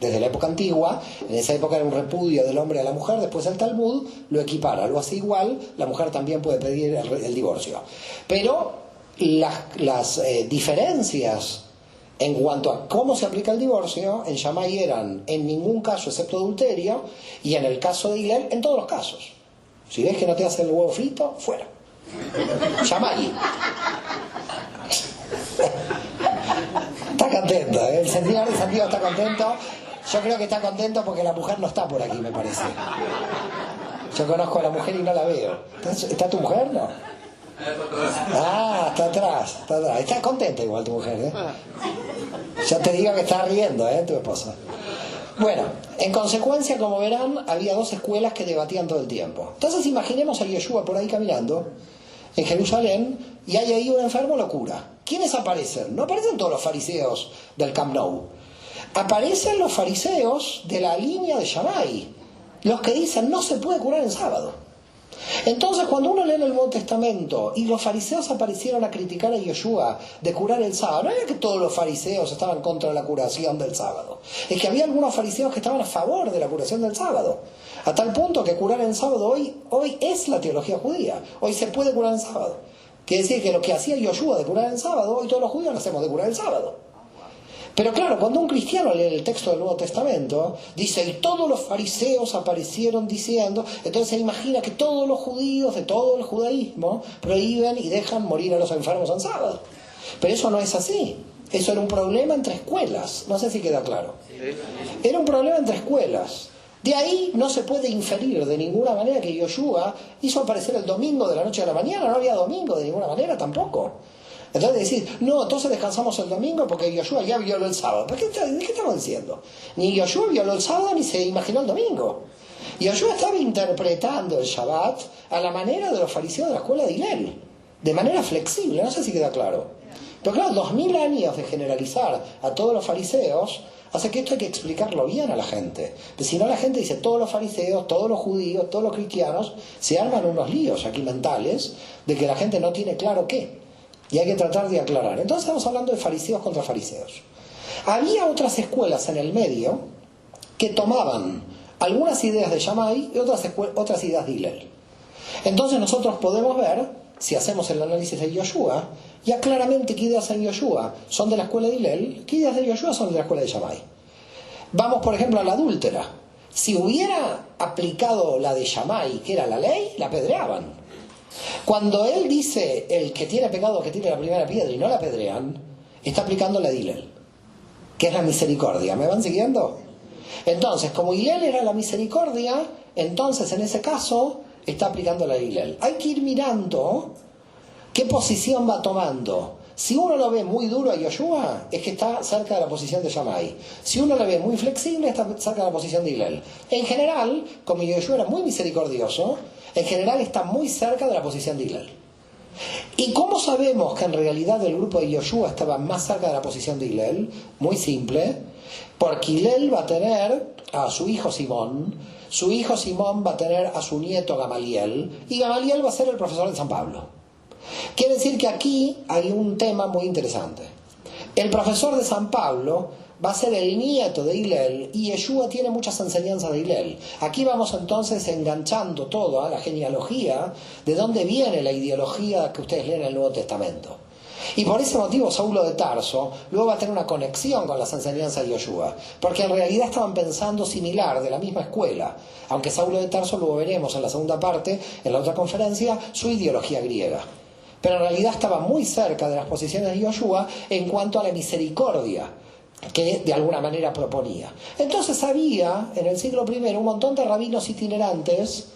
Desde la época antigua, en esa época era un repudio del hombre a la mujer, después el Talmud lo equipara, lo hace igual, la mujer también puede pedir el divorcio. Pero las diferencias en cuanto a cómo se aplica el divorcio en Shammai eran en ningún caso excepto adulterio, y en el caso de Hillel en todos los casos. Si ves que no te hacen el huevo frito, fuera. Shammai. Está contento, el señor de Santiago está contento. Yo creo que está contento porque la mujer no está por aquí, me parece. Yo conozco a la mujer y no la veo. ¿Está tu mujer? No. Ah, está atrás. Está contenta igual tu mujer, Ya te digo que está riendo, tu esposa. Bueno, en consecuencia, como verán, había dos escuelas que debatían todo el tiempo. Entonces imaginemos a Yeshua por ahí caminando en Jerusalén y hay ahí un enfermo, lo cura. ¿Quiénes aparecen? No aparecen todos los fariseos del Camp Nou. Aparecen los fariseos de la línea de Shammai, los que dicen no se puede curar en sábado. Entonces, cuando uno lee en el Nuevo Testamento y los fariseos aparecieron a criticar a Yeshua de curar el sábado, no era que todos los fariseos estaban contra la curación del sábado, es que había algunos fariseos que estaban a favor de la curación del sábado, a tal punto que curar en sábado hoy es la teología judía. Hoy se puede curar en sábado. Quiere decir que lo que hacía Yeshua de curar en sábado, hoy todos los judíos lo hacemos de curar el sábado. Pero claro, cuando un cristiano lee el texto del Nuevo Testamento, dice, y todos los fariseos aparecieron diciendo, entonces se imagina que todos los judíos de todo el judaísmo prohíben y dejan morir a los enfermos en sábado. Pero eso no es así. Eso era un problema entre escuelas. No sé si queda claro. Era un problema entre escuelas. De ahí no se puede inferir de ninguna manera que Yoshua hizo aparecer el domingo de la noche a la mañana. No había domingo de ninguna manera tampoco. Entonces decir, no, entonces descansamos el domingo porque Yoshua ya violó el sábado. ¿De qué estamos diciendo? Ni Yoshua violó el sábado ni se imaginó el domingo. Yoshua estaba interpretando el Shabbat a la manera de los fariseos de la escuela de Hillel, de manera flexible, no sé si queda claro. Pero claro, 2000 años de generalizar a todos los fariseos hace que esto hay que explicarlo bien a la gente. Porque si no, la gente dice, todos los fariseos, todos los judíos, todos los cristianos, se arman unos líos aquí mentales de que la gente no tiene claro qué. Y hay que tratar de aclarar. Entonces estamos hablando de fariseos contra fariseos. Había otras escuelas en el medio que tomaban algunas ideas de Shammai y otras ideas de Hillel. Entonces nosotros podemos ver, si hacemos el análisis de Yoshua, ya claramente qué ideas en Yoshua son de la escuela de Hillel, qué ideas de Yoshua son de la escuela de Shammai. Vamos, por ejemplo, a la adúltera. Si hubiera aplicado la de Shammai, que era la ley, la apedreaban. Cuando él dice, el que tiene pecado que tire la primera piedra y no la apedrean, está aplicando la de Hillel, que es la misericordia. ¿Me van siguiendo? Entonces, como Hillel era la misericordia, entonces en ese caso está aplicando la de Hillel. Hay que ir mirando qué posición va tomando. Si uno lo ve muy duro a Yoshua, es que está cerca de la posición de Shammai. Si uno lo ve muy flexible, está cerca de la posición de Hillel. En general, como Yoshua era muy misericordioso, en general está muy cerca de la posición de Hillel. ¿Y cómo sabemos que en realidad el grupo de Yoshua estaba más cerca de la posición de Hillel? Muy simple, porque Hillel va a tener a su hijo Simón va a tener a su nieto Gamaliel, y Gamaliel va a ser el profesor de San Pablo. Quiere decir que aquí hay un tema muy interesante. El profesor de San Pablo va a ser el nieto de Hillel y Yeshua tiene muchas enseñanzas de Hillel. Aquí vamos entonces enganchando todo a la genealogía de dónde viene la ideología que ustedes leen en el Nuevo Testamento. Y por ese motivo Saulo de Tarso luego va a tener una conexión con las enseñanzas de Yoshua, porque en realidad estaban pensando similar, de la misma escuela, aunque Saulo de Tarso, luego veremos en la segunda parte, en la otra conferencia, su ideología griega. pero en realidad estaba muy cerca de las posiciones de Yoshua en cuanto a la misericordia que de alguna manera proponía. Entonces había en el siglo I un montón de rabinos itinerantes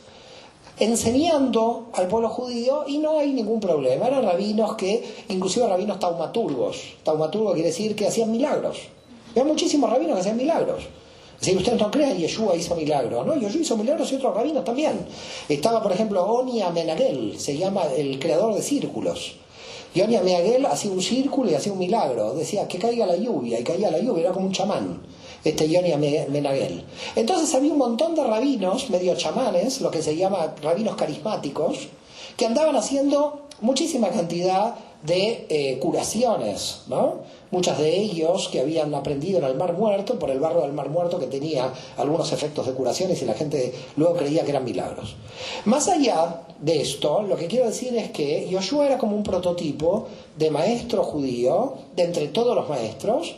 enseñando al pueblo judío, y no hay ningún problema. Eran rabinos inclusive rabinos taumaturgos. Taumaturgo quiere decir que hacían milagros. Había muchísimos rabinos que hacían milagros. Si ustedes no creen, Yeshua hizo milagros, ¿no? Yeshua hizo milagros y otros rabinos también. Estaba, por ejemplo, Oni Amenagel, se llama el creador de círculos. Y Oni Amenagel hacía un círculo y hacía un milagro. Decía que caiga la lluvia, y caía la lluvia, era como un chamán. Yoni Amenagel. Entonces había un montón de rabinos, medio chamanes, lo que se llama rabinos carismáticos, que andaban haciendo muchísima cantidad de curaciones, ¿no? Muchas de ellos que habían aprendido en el Mar Muerto, por el barro del Mar Muerto, que tenía algunos efectos de curaciones y la gente luego creía que eran milagros. Más allá de esto, lo que quiero decir es que Yoshua era como un prototipo de maestro judío, de entre todos los maestros,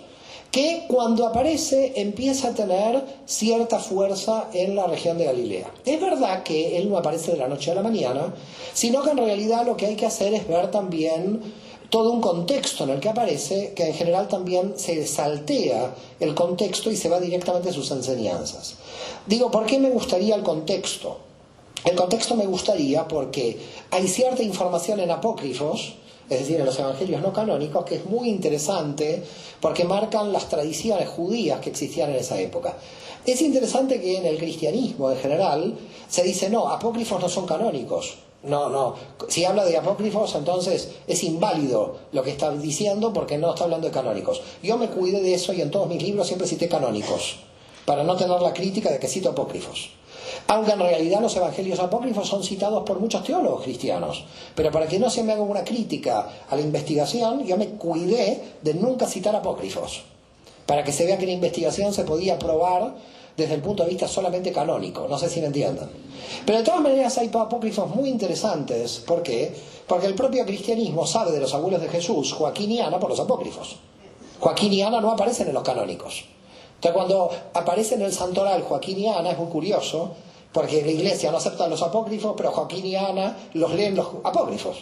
que cuando aparece empieza a tener cierta fuerza en la región de Galilea. Es verdad que él no aparece de la noche a la mañana, sino que en realidad lo que hay que hacer es ver también todo un contexto en el que aparece, que en general también se saltea el contexto y se va directamente a sus enseñanzas. Digo, ¿por qué me gustaría el contexto? El contexto me gustaría porque hay cierta información en apócrifos, es decir, en los evangelios no canónicos, que es muy interesante porque marcan las tradiciones judías que existían en esa época. Es interesante que en el cristianismo en general se dice, no, apócrifos no son canónicos. No, si habla de apócrifos, entonces es inválido lo que está diciendo porque no está hablando de canónicos. Yo me cuidé de eso y en todos mis libros siempre cité canónicos, para no tener la crítica de que cito apócrifos. Aunque en realidad los evangelios apócrifos son citados por muchos teólogos cristianos. Pero para que no se me haga una crítica a la investigación, yo me cuidé de nunca citar apócrifos, para que se vea que la investigación se podía probar desde el punto de vista solamente canónico. No sé si me entiendan. Pero de todas maneras hay apócrifos muy interesantes. ¿Por qué? Porque el propio cristianismo sabe de los abuelos de Jesús, Joaquín y Ana, por los apócrifos. Joaquín y Ana no aparecen en los canónicos. Entonces cuando aparece en el santoral Joaquín y Ana es muy curioso, porque la iglesia no acepta los apócrifos, pero Joaquín y Ana los leen los apócrifos.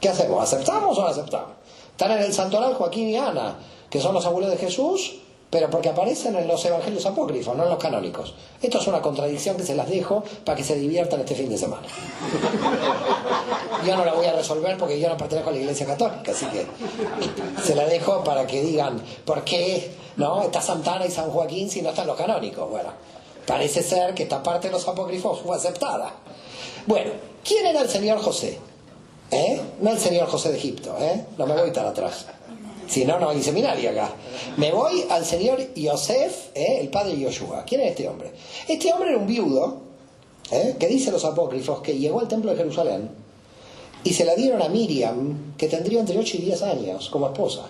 ¿Qué hacemos? ¿Aceptamos o no aceptamos? Están en el santoral Joaquín y Ana, que son los abuelos de Jesús, pero porque aparecen en los evangelios apócrifos, no en los canónicos. Esto es una contradicción que se las dejo para que se diviertan este fin de semana. Yo no la voy a resolver porque yo no pertenezco a la Iglesia Católica, así que se la dejo para que digan por qué no está Santana y San Joaquín si no están los canónicos. Bueno, parece ser que esta parte de los apócrifos fue aceptada. Bueno, ¿quién era el señor José? No el señor José de Egipto, no me voy tan atrás. Si no, no hay seminario acá. Me voy al señor Yosef, el padre de Yoshua. ¿Quién es este hombre? Este hombre era un viudo, que dice los apócrifos que llegó al templo de Jerusalén y se la dieron a Miriam, que tendría entre 8 y 10 años, como esposa.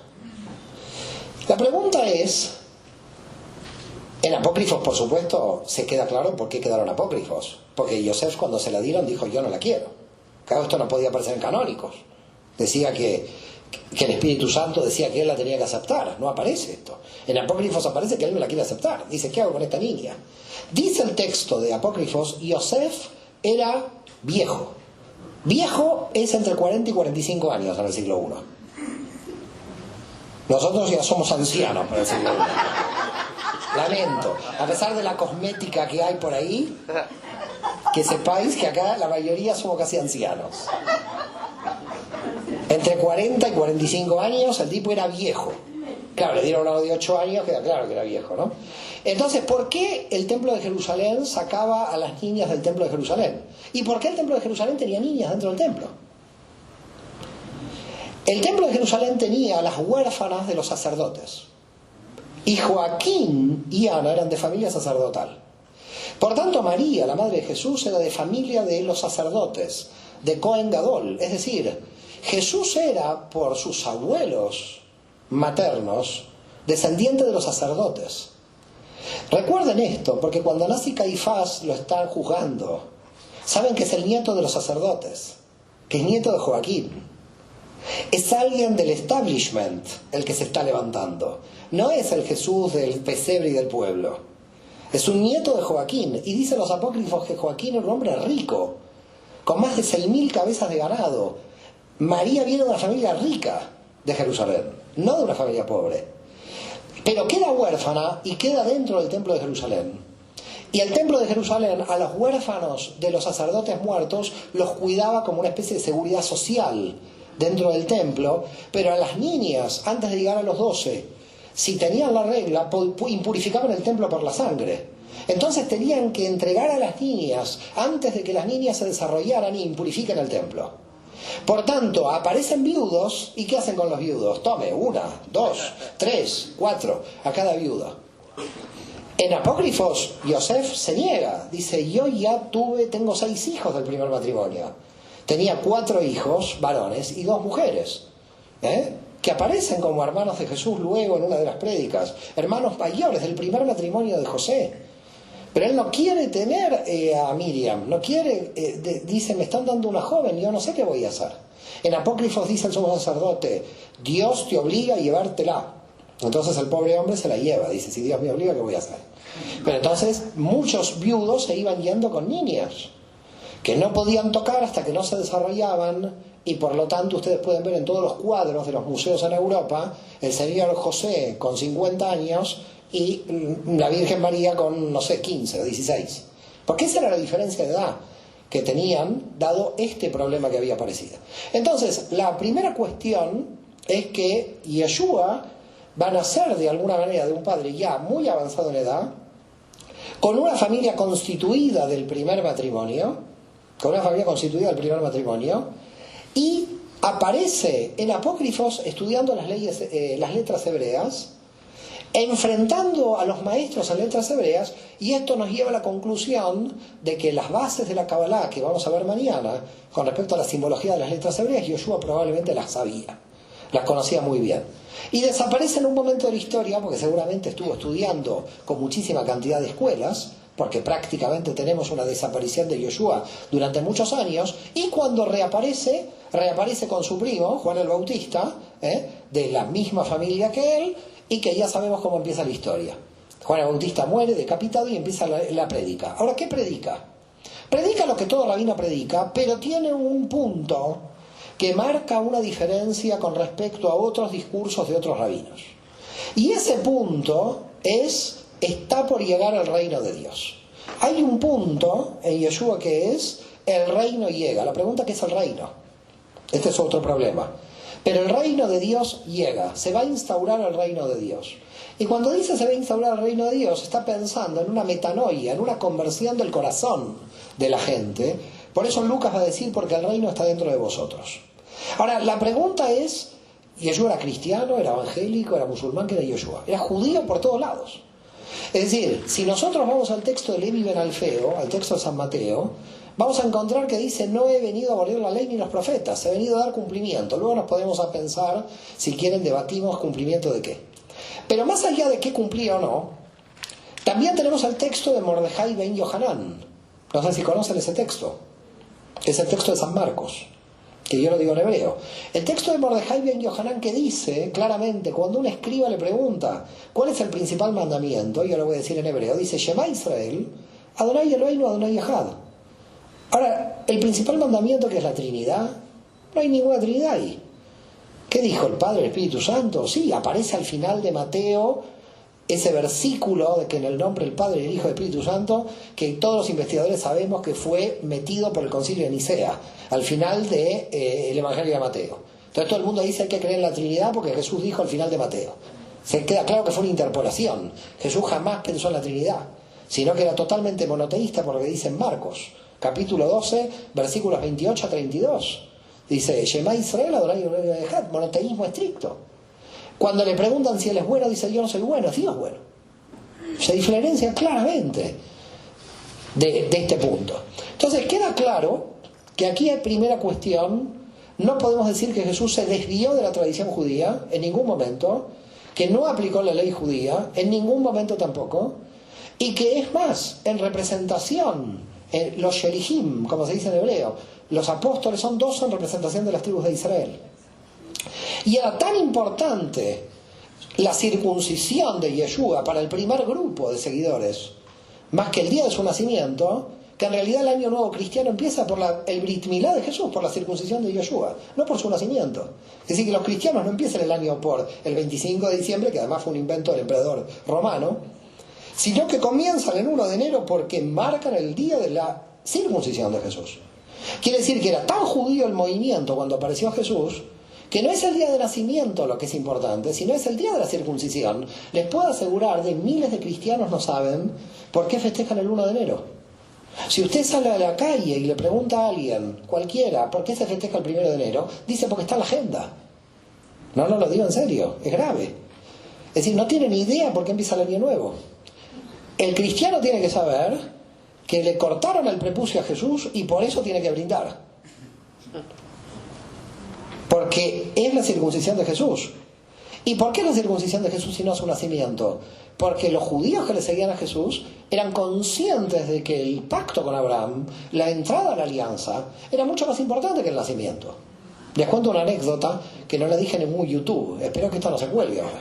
La pregunta es, en apócrifos, por supuesto, se queda claro por qué quedaron apócrifos. Porque Yosef, cuando se la dieron, dijo, yo no la quiero. Claro, esto no podía aparecer en canónicos. Decía que el Espíritu Santo decía que él la tenía que aceptar. No aparece esto. En apócrifos aparece que él no la quiere aceptar. Dice, ¿qué hago con esta niña? Dice el texto de apócrifos, Yosef era viejo. Viejo es entre 40 y 45 años en el siglo I. Nosotros ya somos ancianos para el siglo I. Lamento. A pesar de la cosmética que hay por ahí, que sepáis que acá la mayoría somos casi ancianos. Entre 40 y 45 años el tipo era viejo. Claro, le dieron uno de 8 años, queda claro que era viejo, ¿no? Entonces, ¿por qué el templo de Jerusalén sacaba a las niñas del templo de Jerusalén? ¿Y por qué el templo de Jerusalén tenía niñas dentro del templo? El templo de Jerusalén tenía a las huérfanas de los sacerdotes. Y Joaquín y Ana eran de familia sacerdotal. Por tanto, María, la madre de Jesús, era de familia de los sacerdotes, de Cohen Gadol. Es decir, Jesús era, por sus abuelos maternos, descendiente de los sacerdotes. Recuerden esto, porque cuando nace Caifás lo están juzgando. Saben que es el nieto de los sacerdotes, que es nieto de Joaquín. Es alguien del establishment el que se está levantando. No es el Jesús del pesebre y del pueblo. Es un nieto de Joaquín. Y dicen los apócrifos que Joaquín era un hombre rico, con más de 6.000 cabezas de ganado. María viene de una familia rica de Jerusalén, no de una familia pobre. Pero queda huérfana y queda dentro del templo de Jerusalén. Y el templo de Jerusalén a los huérfanos de los sacerdotes muertos los cuidaba como una especie de seguridad social dentro del templo, pero a las niñas, antes de llegar a los 12, si tenían la regla, impurificaban el templo por la sangre. Entonces tenían que entregar a las niñas antes de que las niñas se desarrollaran y impurifiquen el templo. Por tanto, aparecen viudos, ¿y qué hacen con los viudos? Tome, 1, 2, 3, 4 a cada viudo. En Apócrifos, Yosef se niega, dice, yo ya tengo 6 hijos del primer matrimonio. Tenía 4 hijos varones y 2 mujeres, que aparecen como hermanos de Jesús luego en una de las prédicas, hermanos mayores del primer matrimonio de José. Pero él no quiere tener a Miriam, no quiere, dice, me están dando una joven, yo no sé qué voy a hacer. En Apócrifos dice el sumo sacerdote, Dios te obliga a llevártela. Entonces el pobre hombre se la lleva, dice, si Dios me obliga, ¿qué voy a hacer? Pero entonces muchos viudos se iban yendo con niñas, que no podían tocar hasta que no se desarrollaban, y por lo tanto ustedes pueden ver en todos los cuadros de los museos en Europa, el señor José con 50 años y la Virgen María con, no sé, 15 o 16. Porque esa era la diferencia de edad que tenían, dado este problema que había aparecido. Entonces, la primera cuestión es que Yeshua va a nacer de alguna manera de un padre ya muy avanzado en edad, con una familia constituida del primer matrimonio, y aparece en Apócrifos estudiando las letras hebreas, enfrentando a los maestros en letras hebreas, y esto nos lleva a la conclusión de que las bases de la Kabbalah que vamos a ver mañana, con respecto a la simbología de las letras hebreas, Yoshua probablemente las sabía, las conocía muy bien. Y desaparece en un momento de la historia, porque seguramente estuvo estudiando con muchísima cantidad de escuelas, porque prácticamente tenemos una desaparición de Yoshua durante muchos años, y cuando reaparece con su primo, Juan el Bautista, de la misma familia que él, y que ya sabemos cómo empieza la historia. Juan el Bautista muere decapitado y empieza la prédica. Ahora, ¿qué predica? Predica lo que todo rabino predica, pero tiene un punto que marca una diferencia con respecto a otros discursos de otros rabinos. Y ese punto está por llegar al reino de Dios. Hay un punto en Yeshua que es, el reino llega. La pregunta, ¿qué es el reino? Este es otro problema. Pero el reino de Dios llega, se va a instaurar el reino de Dios. Y cuando dice se va a instaurar el reino de Dios, está pensando en una metanoia, en una conversión del corazón de la gente. Por eso Lucas va a decir, porque el reino está dentro de vosotros. Ahora, la pregunta es, Yeshua era cristiano, era evangélico, era musulmán, ¿qué era Yeshua? Era judío por todos lados. Es decir, si nosotros vamos al texto de Levi ben Alfeo, al texto de San Mateo, vamos a encontrar que dice, no he venido a abolir la ley ni los profetas, he venido a dar cumplimiento. Luego nos podemos a pensar, si quieren debatimos cumplimiento de qué. Pero más allá de qué cumplía o no, también tenemos el texto de Mordejai ben Yohanan. No sé si conocen ese texto. Es el texto de San Marcos, que yo lo digo en hebreo. El texto de Mordejai ben Yohanan, que dice claramente, cuando un escriba le pregunta ¿cuál es el principal mandamiento? Yo lo voy a decir en hebreo, dice Shema Israel, Adonai Eloheinu Adonai Echad. Ahora, el principal mandamiento, que es la Trinidad, no hay ninguna Trinidad ahí. ¿Qué dijo el Padre, el Espíritu Santo? Sí, aparece al final de Mateo ese versículo de que en el nombre del Padre, el Hijo y el Espíritu Santo, que todos los investigadores sabemos que fue metido por el Concilio de Nicea, al final del Evangelio de Mateo. Entonces todo el mundo dice que hay que creer en la Trinidad porque Jesús dijo al final de Mateo. Se queda claro que fue una interpolación. Jesús jamás pensó en la Trinidad, sino que era totalmente monoteísta, por lo que dice en Marcos, capítulo 12, versículos 28 a 32. Dice, Shema Israel, Adonai Elohim Echad, monoteísmo estricto. Cuando le preguntan si él es bueno, dice, yo no soy bueno, es Dios bueno. Se diferencia claramente de este punto. Entonces queda claro que aquí hay primera cuestión, no podemos decir que Jesús se desvió de la tradición judía en ningún momento, que no aplicó la ley judía en ningún momento tampoco, y que es más, en representación, los shelihim, como se dice en hebreo, los apóstoles son en representación de las tribus de Israel. Y era tan importante la circuncisión de Yeshua para el primer grupo de seguidores, más que el día de su nacimiento, que en realidad el año nuevo cristiano empieza por el Brit Milá de Jesús, por la circuncisión de Yoshua, no por su nacimiento. Es decir, que los cristianos no empiezan el año por el 25 de diciembre, que además fue un invento del emperador romano, sino que comienzan el 1 de enero porque marcan el día de la circuncisión de Jesús. Quiere decir que era tan judío el movimiento cuando apareció Jesús, que no es el día de nacimiento lo que es importante, sino es el día de la circuncisión. Les puedo asegurar de miles de cristianos no saben por qué festejan el 1 de enero. Si usted sale a la calle y le pregunta a alguien, cualquiera, ¿por qué se festeja el 1 de enero? Dice porque está en la agenda. No lo digo en serio, es grave. Es decir, no tiene ni idea por qué empieza el año nuevo. El cristiano tiene que saber que le cortaron el prepucio a Jesús y por eso tiene que brindar. Porque es la circuncisión de Jesús. ¿Y por qué la circuncisión de Jesús si no su nacimiento? Porque los judíos que le seguían a Jesús eran conscientes de que el pacto con Abraham, la entrada a la alianza, era mucho más importante que el nacimiento. Les cuento una anécdota que no la dije en ningún YouTube. Espero que esto no se cuelgue ahora.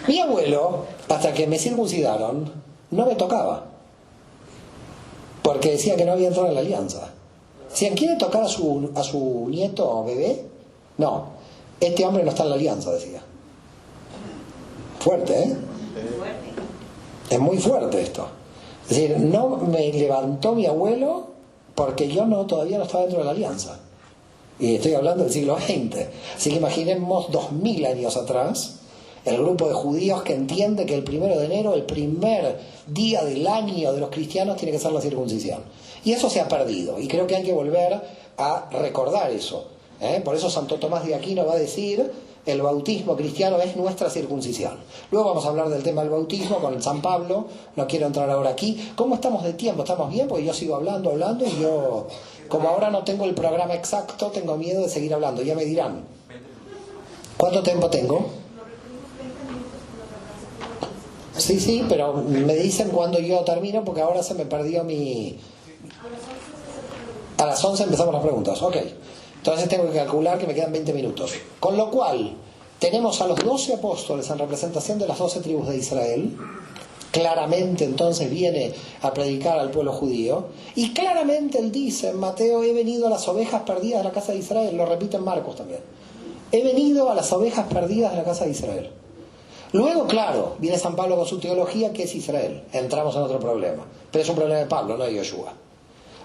Mi abuelo, hasta que me circuncidaron, no me tocaba. Porque decía que no había entrado en la alianza. Si quiere tocar a su nieto o bebé, no, este hombre no está en la alianza, decía. Fuerte, ¿eh? Es muy fuerte esto. Es decir, no me levantó mi abuelo porque yo todavía no estaba dentro de la alianza. Y estoy hablando del siglo XX. Así que imaginemos 2000 años atrás, el grupo de judíos que entiende que el 1 de enero, el primer día del año de los cristianos, tiene que ser la circuncisión. Y eso se ha perdido. Y creo que hay que volver a recordar eso. Por eso Santo Tomás de Aquino va a decir, el bautismo cristiano es nuestra circuncisión. Luego vamos a hablar del tema del bautismo con San Pablo. No quiero entrar ahora aquí. ¿Cómo estamos de tiempo? ¿Estamos bien? Porque yo sigo hablando, y yo, como ahora no tengo el programa exacto, tengo miedo de seguir hablando. Ya me dirán. ¿Cuánto tiempo tengo? Sí, pero me dicen cuando yo termino, porque ahora se me perdió mi... A las 11 empezamos las preguntas, ok. Entonces tengo que calcular que me quedan 20 minutos. Con lo cual, tenemos a los 12 apóstoles en representación de las 12 tribus de Israel. Claramente entonces viene a predicar al pueblo judío. Y claramente él dice en Mateo, he venido a las ovejas perdidas de la casa de Israel. Lo repite en Marcos también. He venido a las ovejas perdidas de la casa de Israel. Luego, claro, viene San Pablo con su teología, que es Israel. Entramos en otro problema. Pero es un problema de Pablo, no de Yoshua.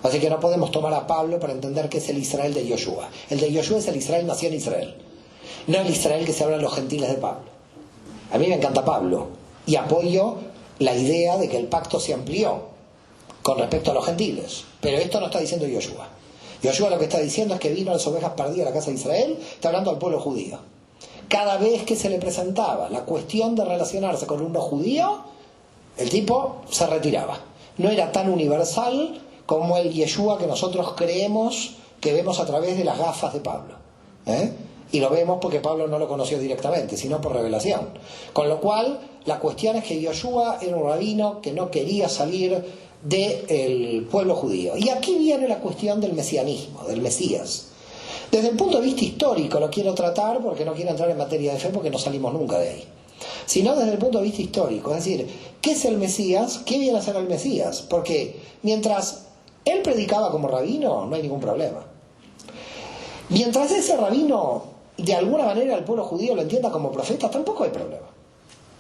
Así que no podemos tomar a Pablo para entender que es el Israel de Yoshua. El de Yoshua es el Israel nació en Israel. No el Israel que se hablan los gentiles de Pablo. A mí me encanta Pablo. Y apoyo la idea de que el pacto se amplió con respecto a los gentiles. Pero esto no está diciendo Yoshua. Yoshua lo que está diciendo es que vino a las ovejas perdidas de la casa de Israel. Está hablando al pueblo judío. Cada vez que se le presentaba la cuestión de relacionarse con un no judío, el tipo se retiraba. No era tan universal como el Yeshua que nosotros creemos que vemos a través de las gafas de Pablo. Y lo vemos porque Pablo no lo conoció directamente, sino por revelación. Con lo cual, la cuestión es que Yoshua era un rabino que no quería salir del pueblo judío. Y aquí viene la cuestión del mesianismo, del Mesías. Desde el punto de vista histórico lo quiero tratar porque no quiero entrar en materia de fe porque no salimos nunca de ahí. Sino desde el punto de vista histórico, es decir, ¿qué es el Mesías? ¿Qué viene a ser el Mesías? Porque mientras él predicaba como rabino, no hay ningún problema. Mientras ese rabino, de alguna manera, el pueblo judío lo entienda como profeta, tampoco hay problema.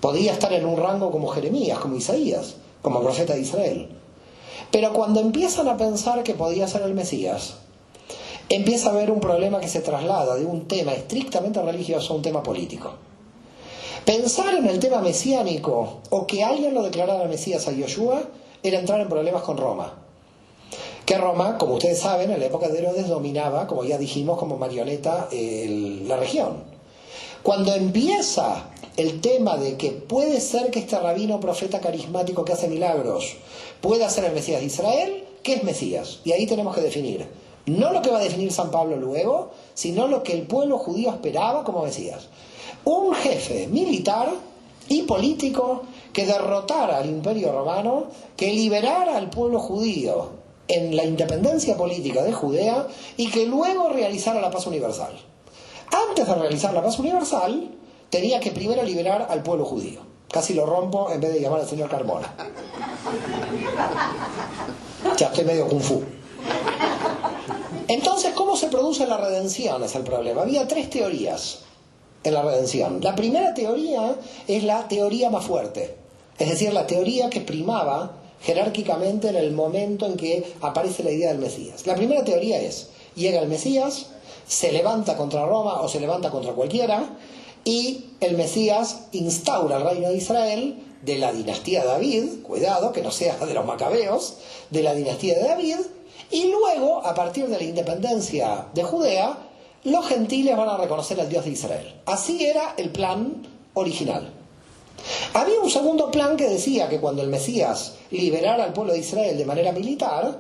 Podía estar en un rango como Jeremías, como Isaías, como profeta de Israel. Pero cuando empiezan a pensar que podía ser el Mesías, empieza a haber un problema que se traslada de un tema estrictamente religioso a un tema político. Pensar en el tema mesiánico o que alguien lo declarara Mesías a Yoshua era entrar en problemas con Roma. Que Roma, como ustedes saben, en la época de Herodes dominaba, como ya dijimos, como marioneta la región. Cuando empieza el tema de que puede ser que este rabino profeta carismático que hace milagros pueda ser el Mesías de Israel, ¿qué es Mesías? Y ahí tenemos que definir. No lo que va a definir San Pablo luego, sino lo que el pueblo judío esperaba como Mesías. Un jefe militar y político que derrotara al Imperio Romano, que liberara al pueblo judío en la independencia política de Judea y que luego realizara la paz universal. Antes de realizar la paz universal, tenía que primero liberar al pueblo judío. Casi lo rompo en vez de llamar al señor Carmona. Ya estoy medio kung fu. Entonces, ¿cómo se produce la redención? Es el problema. Había 3 teorías en la redención. La primera teoría es la teoría más fuerte. Es decir, la teoría que primaba jerárquicamente en el momento en que aparece la idea del Mesías. La primera teoría es, llega el Mesías, se levanta contra Roma o se levanta contra cualquiera, y el Mesías instaura el reino de Israel de la dinastía de David, cuidado, que no sea de los macabeos, de la dinastía de David, y luego, a partir de la independencia de Judea, los gentiles van a reconocer al Dios de Israel. Así era el plan original. Había un segundo plan que decía que cuando el Mesías liberara al pueblo de Israel de manera militar,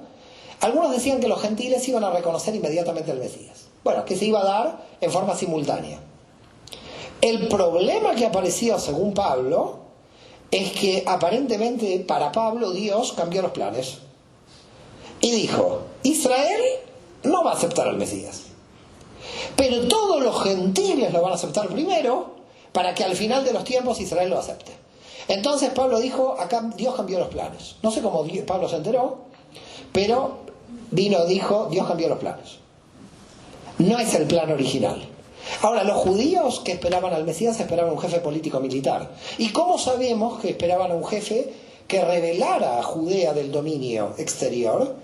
algunos decían que los gentiles iban a reconocer inmediatamente al Mesías. Bueno, que se iba a dar en forma simultánea. El problema que apareció, según Pablo, es que aparentemente para Pablo Dios cambió los planes. Y dijo, Israel no va a aceptar al Mesías. Pero todos los gentiles lo van a aceptar primero, para que al final de los tiempos Israel lo acepte. Entonces Pablo dijo, acá Dios cambió los planes. No sé cómo Pablo se enteró, pero dijo, Dios cambió los planes. No es el plan original. Ahora, los judíos que esperaban al Mesías esperaban un jefe político militar. ¿Y cómo sabemos que esperaban a un jefe que rebelara a Judea del dominio exterior?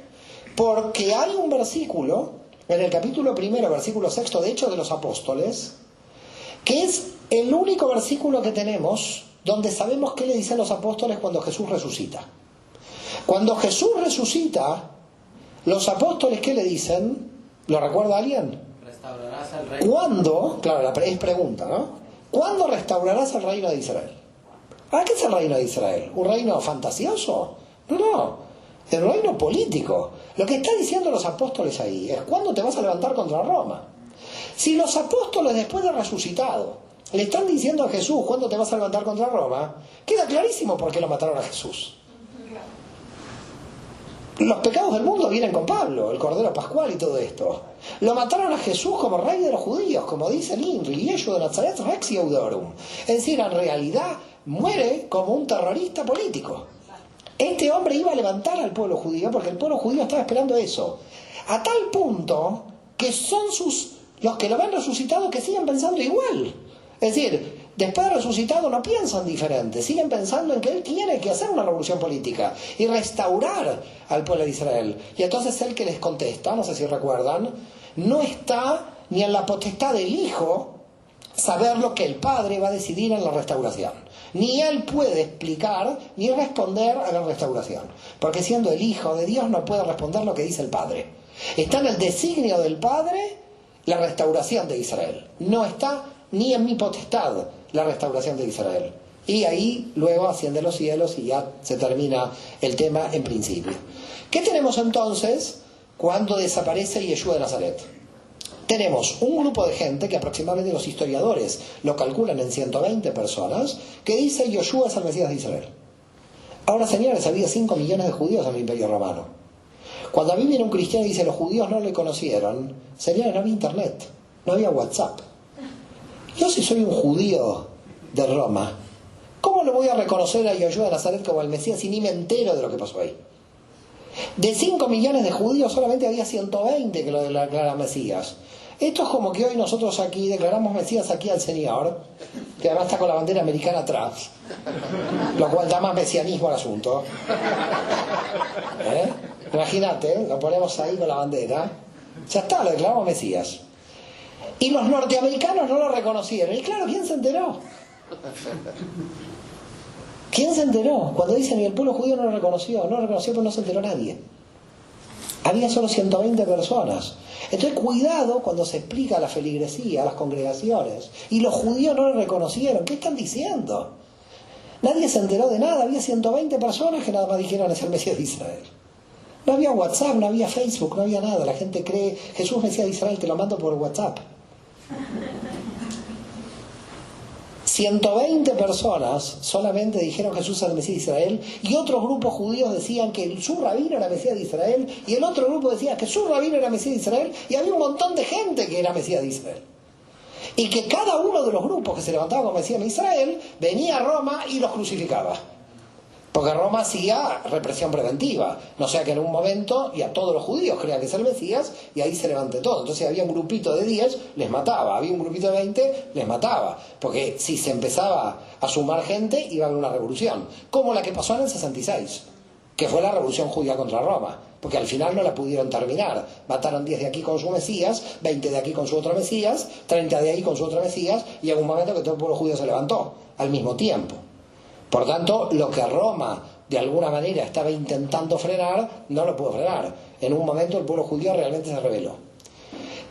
Porque hay un versículo, en el capítulo 1, versículo 6 de Hechos de los Apóstoles, que es el único versículo que tenemos donde sabemos qué le dicen los apóstoles cuando Jesús resucita. Cuando Jesús resucita, los apóstoles, ¿qué le dicen? ¿Lo recuerda alguien? Restaurarás el reino. ¿Cuándo? Claro, es pregunta, ¿no? ¿Cuándo restaurarás el reino de Israel? ¿Ah, qué es el reino de Israel? ¿Un reino fantasioso? No, el reino político. Lo que están diciendo los apóstoles ahí es ¿cuándo te vas a levantar contra Roma? Si los apóstoles después de resucitado le están diciendo a Jesús ¿cuándo te vas a levantar contra Roma? Queda clarísimo por qué lo mataron a Jesús. Los pecados del mundo vienen con Pablo, el Cordero Pascual y todo esto. Lo mataron a Jesús como rey de los judíos, como dice el INRI, Yeshu de Nazaret Rex Iudeorum. Es decir, en realidad muere como un terrorista político. Este hombre iba a levantar al pueblo judío porque el pueblo judío estaba esperando eso. A tal punto que son los que lo ven resucitado que siguen pensando igual. Es decir, después de resucitado no piensan diferente, siguen pensando en que él tiene que hacer una revolución política y restaurar al pueblo de Israel. Y entonces él que les contesta, no sé si recuerdan, no está ni en la potestad del Hijo saber lo que el Padre va a decidir en la restauración. Ni él puede explicar ni responder a la restauración. Porque siendo el Hijo de Dios no puede responder lo que dice el Padre. Está en el designio del Padre la restauración de Israel. No está ni en mi potestad la restauración de Israel. Y ahí luego asciende los cielos y ya se termina el tema en principio. ¿Qué tenemos entonces cuando desaparece Yeshua de Nazaret? Tenemos un grupo de gente que aproximadamente los historiadores lo calculan en 120 personas, que dice Yeshua es el Mesías de Israel. Ahora, señores, había 5 millones de judíos en el Imperio Romano. Cuando a mí viene un cristiano y dice los judíos no le conocieron, señores, no había internet, no había WhatsApp. Yo si soy un judío de Roma, ¿cómo le voy a reconocer a Yeshua de Nazaret como el Mesías si ni me entero de lo que pasó ahí? De 5 millones de judíos solamente había 120 que lo declaraban Mesías. Esto es como que hoy nosotros aquí declaramos Mesías aquí al Señor, que además está con la bandera americana atrás, lo cual da más mesianismo al asunto. Imagínate, lo ponemos ahí con la bandera, ya está, lo declaramos Mesías. Y los norteamericanos no lo reconocieron. Y claro, ¿quién se enteró? ¿Quién se enteró? Cuando dicen, y el pueblo judío no lo reconoció, pero no se enteró nadie. Había solo 120 personas. Entonces, cuidado cuando se explica la feligresía, las congregaciones, y los judíos no lo reconocieron. ¿Qué están diciendo? Nadie se enteró de nada. Había 120 personas que nada más dijeron es el Mesías de Israel. No había WhatsApp, no había Facebook, no había nada. La gente cree, Jesús Mesías de Israel, te lo mando por WhatsApp. 120 personas solamente dijeron Jesús es el Mesías de Israel, y otros grupos judíos decían que su rabino era Mesías de Israel, y el otro grupo decía que su rabino era Mesías de Israel, y había un montón de gente que era Mesías de Israel. Y que cada uno de los grupos que se levantaba como Mesías en Israel venía a Roma y los crucificaba. Porque Roma hacía represión preventiva, no sea que en un momento ya todos los judíos crean que es el Mesías y ahí se levante todo. Entonces había un grupito de 10, les mataba, había un grupito de 20, les mataba. Porque si se empezaba a sumar gente iba a haber una revolución, como la que pasó en el 66, que fue la revolución judía contra Roma, porque al final no la pudieron terminar. Mataron 10 de aquí con su Mesías, 20 de aquí con su otro Mesías, 30 de ahí con su otro Mesías, y llegó un momento que todo el pueblo judío se levantó al mismo tiempo. Por tanto, lo que Roma de alguna manera estaba intentando frenar, no lo pudo frenar. En un momento el pueblo judío realmente se rebeló.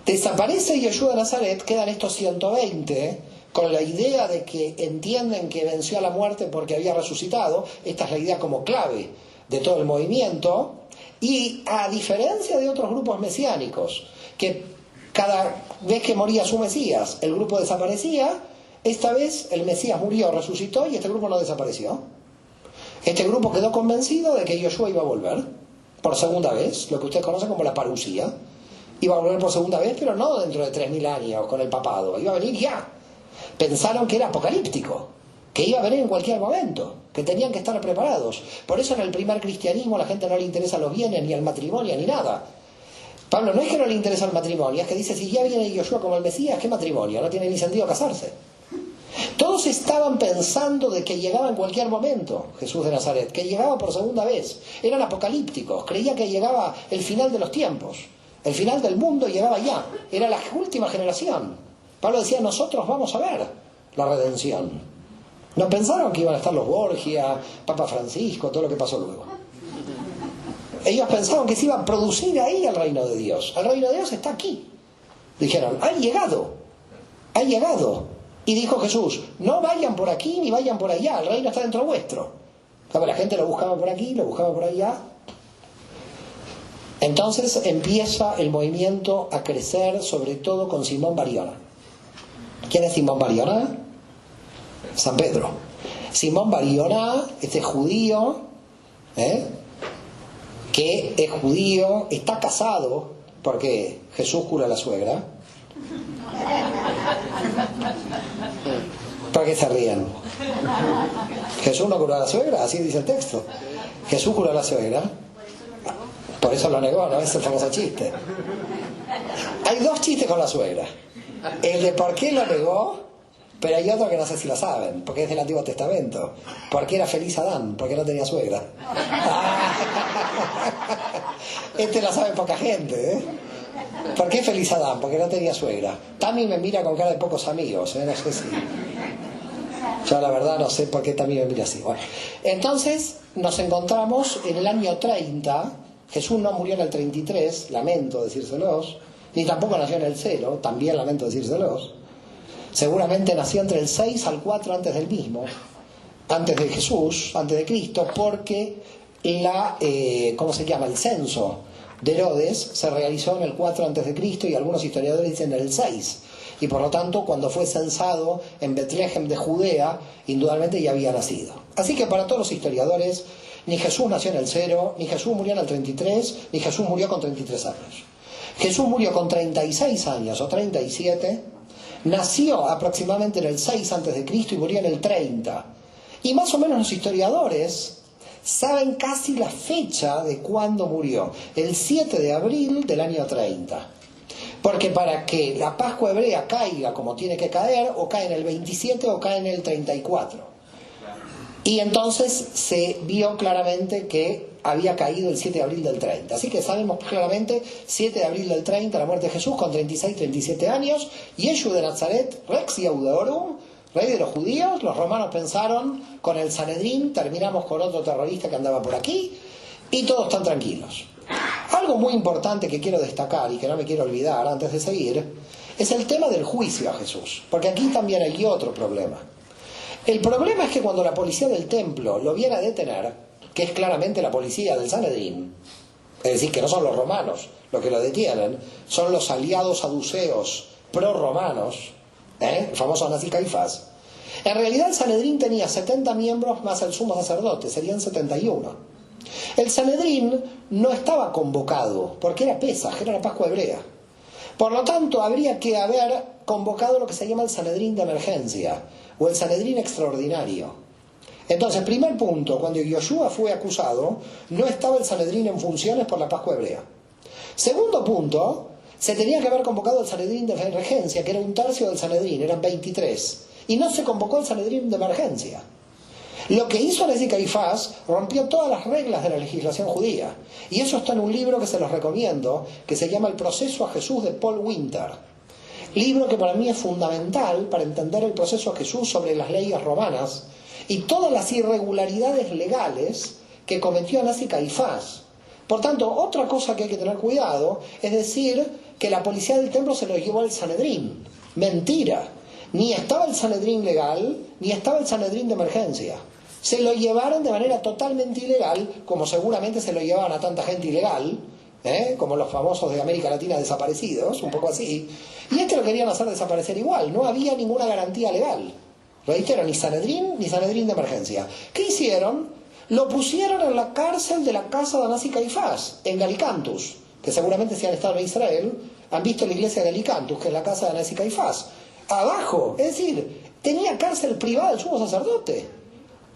Desaparece Yeshua de Nazaret, quedan estos 120 con la idea de que entienden que venció a la muerte porque había resucitado. Esta es la idea como clave de todo el movimiento. Y a diferencia de otros grupos mesiánicos, que cada vez que moría su Mesías, el grupo desaparecía, esta vez el Mesías murió, resucitó y este grupo no desapareció. Este grupo quedó convencido de que Yeshua iba a volver por segunda vez, lo que ustedes conocen como la parusía. Iba a volver por segunda vez, pero no dentro de 3000 años con el papado, iba a venir ya. Pensaron que era apocalíptico, que iba a venir en cualquier momento, que tenían que estar preparados. Por eso en el primer cristianismo a la gente no le interesa los bienes, ni el matrimonio, ni nada. Pablo no es que no le interesa el matrimonio, es que dice, si ya viene Yeshua como el Mesías, ¿qué matrimonio? No tiene ni sentido casarse. Todos estaban pensando de que llegaba en cualquier momento Jesús de Nazaret, que llegaba por segunda vez. Eran apocalípticos, creían que llegaba el final de los tiempos, el final del mundo llegaba ya, era la última generación. Pablo decía, nosotros vamos a ver la redención. No pensaron que iban a estar los Borgia, Papa Francisco, todo lo que pasó luego. Ellos pensaban que se iba a producir ahí el reino de Dios. El reino de Dios está aquí. Dijeron, ha llegado, ha llegado. Y dijo Jesús, no vayan por aquí ni vayan por allá, el reino está dentro vuestro. La gente lo buscaba por aquí, lo buscaba por allá. Entonces empieza el movimiento a crecer, sobre todo con Simón Bariona. ¿Quién es Simón Bariona? San Pedro. Simón Bariona, este judío, que es judío, está casado, porque Jesús cura a la suegra. ¿Para qué se ríen? Jesús no curó a la suegra, así dice el texto. Jesús curó a la suegra. Por eso lo negó, ¿no? Es el famoso chiste. Hay dos chistes con la suegra. El de por qué lo negó, pero hay otro que no sé si lo saben, porque es del Antiguo Testamento. ¿Por qué era feliz Adán? Porque no tenía suegra. Este lo sabe poca gente, ¿eh? ¿Por qué feliz Adán? Porque no tenía suegra. Tami me mira con cara de pocos amigos, no sé si... Yo la verdad no sé por qué Tami me mira así. Bueno, entonces nos encontramos en el año 30. Jesús no murió en el 33, lamento decírselos, ni tampoco nació en el 0, también lamento decírselos. Seguramente nació entre el 6 al 4 antes del mismo, antes de Jesús, antes de Cristo, porque ¿cómo se llama? El censo de Herodes se realizó en el 4 antes de Cristo y algunos historiadores dicen en el 6. Y por lo tanto, cuando fue censado en Betlehem de Judea, indudablemente ya había nacido. Así que para todos los historiadores, ni Jesús nació en el 0, ni Jesús murió en el 33, ni Jesús murió con 33 años. Jesús murió con 36 años o 37, nació aproximadamente en el 6 antes de Cristo y murió en el 30. Y más o menos los historiadores saben casi la fecha de cuándo murió, el 7 de abril del año 30. Porque para que la Pascua hebrea caiga como tiene que caer, o cae en el 27 o cae en el 34. Y entonces se vio claramente que había caído el 7 de abril del 30. Así que sabemos claramente, 7 de abril del 30, la muerte de Jesús con 36, 37 años. Yeshua de Nazaret, Rex Yehudeorum, rey de los judíos. Los romanos pensaron, con el Sanedrín terminamos con otro terrorista que andaba por aquí, y todos están tranquilos. Algo muy importante que quiero destacar y que no me quiero olvidar antes de seguir, es el tema del juicio a Jesús. Porque aquí también hay otro problema. El problema es que cuando la policía del templo lo viene a detener, que es claramente la policía del Sanedrín, es decir, que no son los romanos los que lo detienen, son los aliados saduceos pro-romanos, el famoso Anás y Caifás. En realidad el Sanedrín tenía 70 miembros más el sumo sacerdote, serían 71. El Sanedrín no estaba convocado, porque era Pesaj, era la Pascua hebrea. Por lo tanto, habría que haber convocado lo que se llama el Sanedrín de emergencia, o el Sanedrín extraordinario. Entonces, primer punto, cuando Yoshua fue acusado, no estaba el Sanedrín en funciones por la Pascua hebrea. Segundo punto, se tenía que haber convocado el Sanedrín de emergencia, que era un tercio del Sanedrín, eran 23, y no se convocó el Sanedrín de emergencia. Lo que hizo Anás y Caifás rompió todas las reglas de la legislación judía. Y eso está en un libro que se los recomiendo, que se llama El proceso a Jesús, de Paul Winter. Libro que para mí es fundamental para entender el proceso a Jesús sobre las leyes romanas y todas las irregularidades legales que cometió Anás y Caifás. Por tanto, otra cosa que hay que tener cuidado es decir que la policía del templo se lo llevó al Sanedrín. Mentira. Ni estaba el Sanedrín legal, ni estaba el Sanedrín de emergencia. Se lo llevaron de manera totalmente ilegal, como seguramente se lo llevaban a tanta gente ilegal, como los famosos de América Latina desaparecidos, un poco así. Y lo querían hacer desaparecer igual, no había ninguna garantía legal. Reitero, ni Sanedrín de emergencia. ¿Qué hicieron? Lo pusieron en la cárcel de la casa de Anás y Caifás, en Galicantus, que seguramente si han estado en Israel, han visto la iglesia de Galicantus, que es la casa de Anás y Caifás. Abajo, es decir, tenía cárcel privada el sumo sacerdote.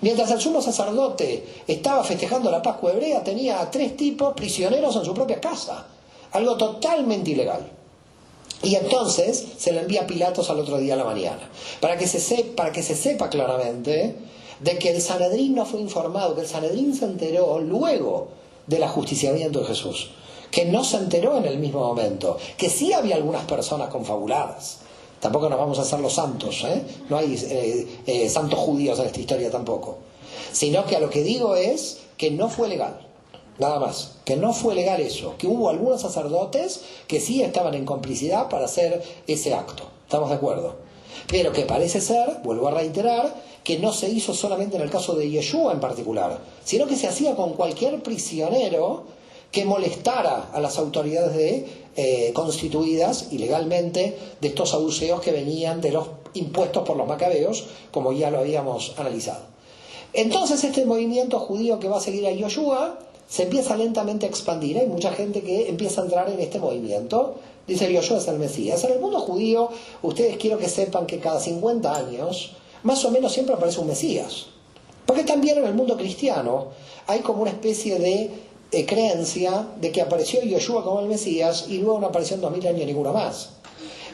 Mientras el sumo sacerdote estaba festejando la Pascua hebrea, tenía a 3 tipos prisioneros en su propia casa. Algo totalmente ilegal. Y entonces se le envía a Pilatos al otro día a la mañana. Para que se sepa claramente de que el Sanedrín no fue informado, que el Sanedrín se enteró luego del ajusticiamiento de Jesús. Que no se enteró en el mismo momento. Que sí había algunas personas confabuladas. Tampoco nos vamos a hacer los santos, no hay santos judíos en esta historia tampoco. Sino que a lo que digo es que no fue legal, nada más. Que no fue legal eso, que hubo algunos sacerdotes que sí estaban en complicidad para hacer ese acto. ¿Estamos de acuerdo? Pero que parece ser, vuelvo a reiterar, que no se hizo solamente en el caso de Yeshua en particular, sino que se hacía con cualquier prisionero que molestara a las autoridades constituidas ilegalmente de estos saduceos que venían de los impuestos por los macabeos, como ya lo habíamos analizado. Entonces este movimiento judío que va a seguir a Yoshua se empieza lentamente a expandir. Hay mucha gente que empieza a entrar en este movimiento. Dice Yoshua es el Mesías. En el mundo judío, ustedes quiero que sepan que cada 50 años, más o menos siempre aparece un Mesías. Porque también en el mundo cristiano hay como una especie de creencia de que apareció Yoshua como el Mesías y luego no apareció en 2000 años ninguno más.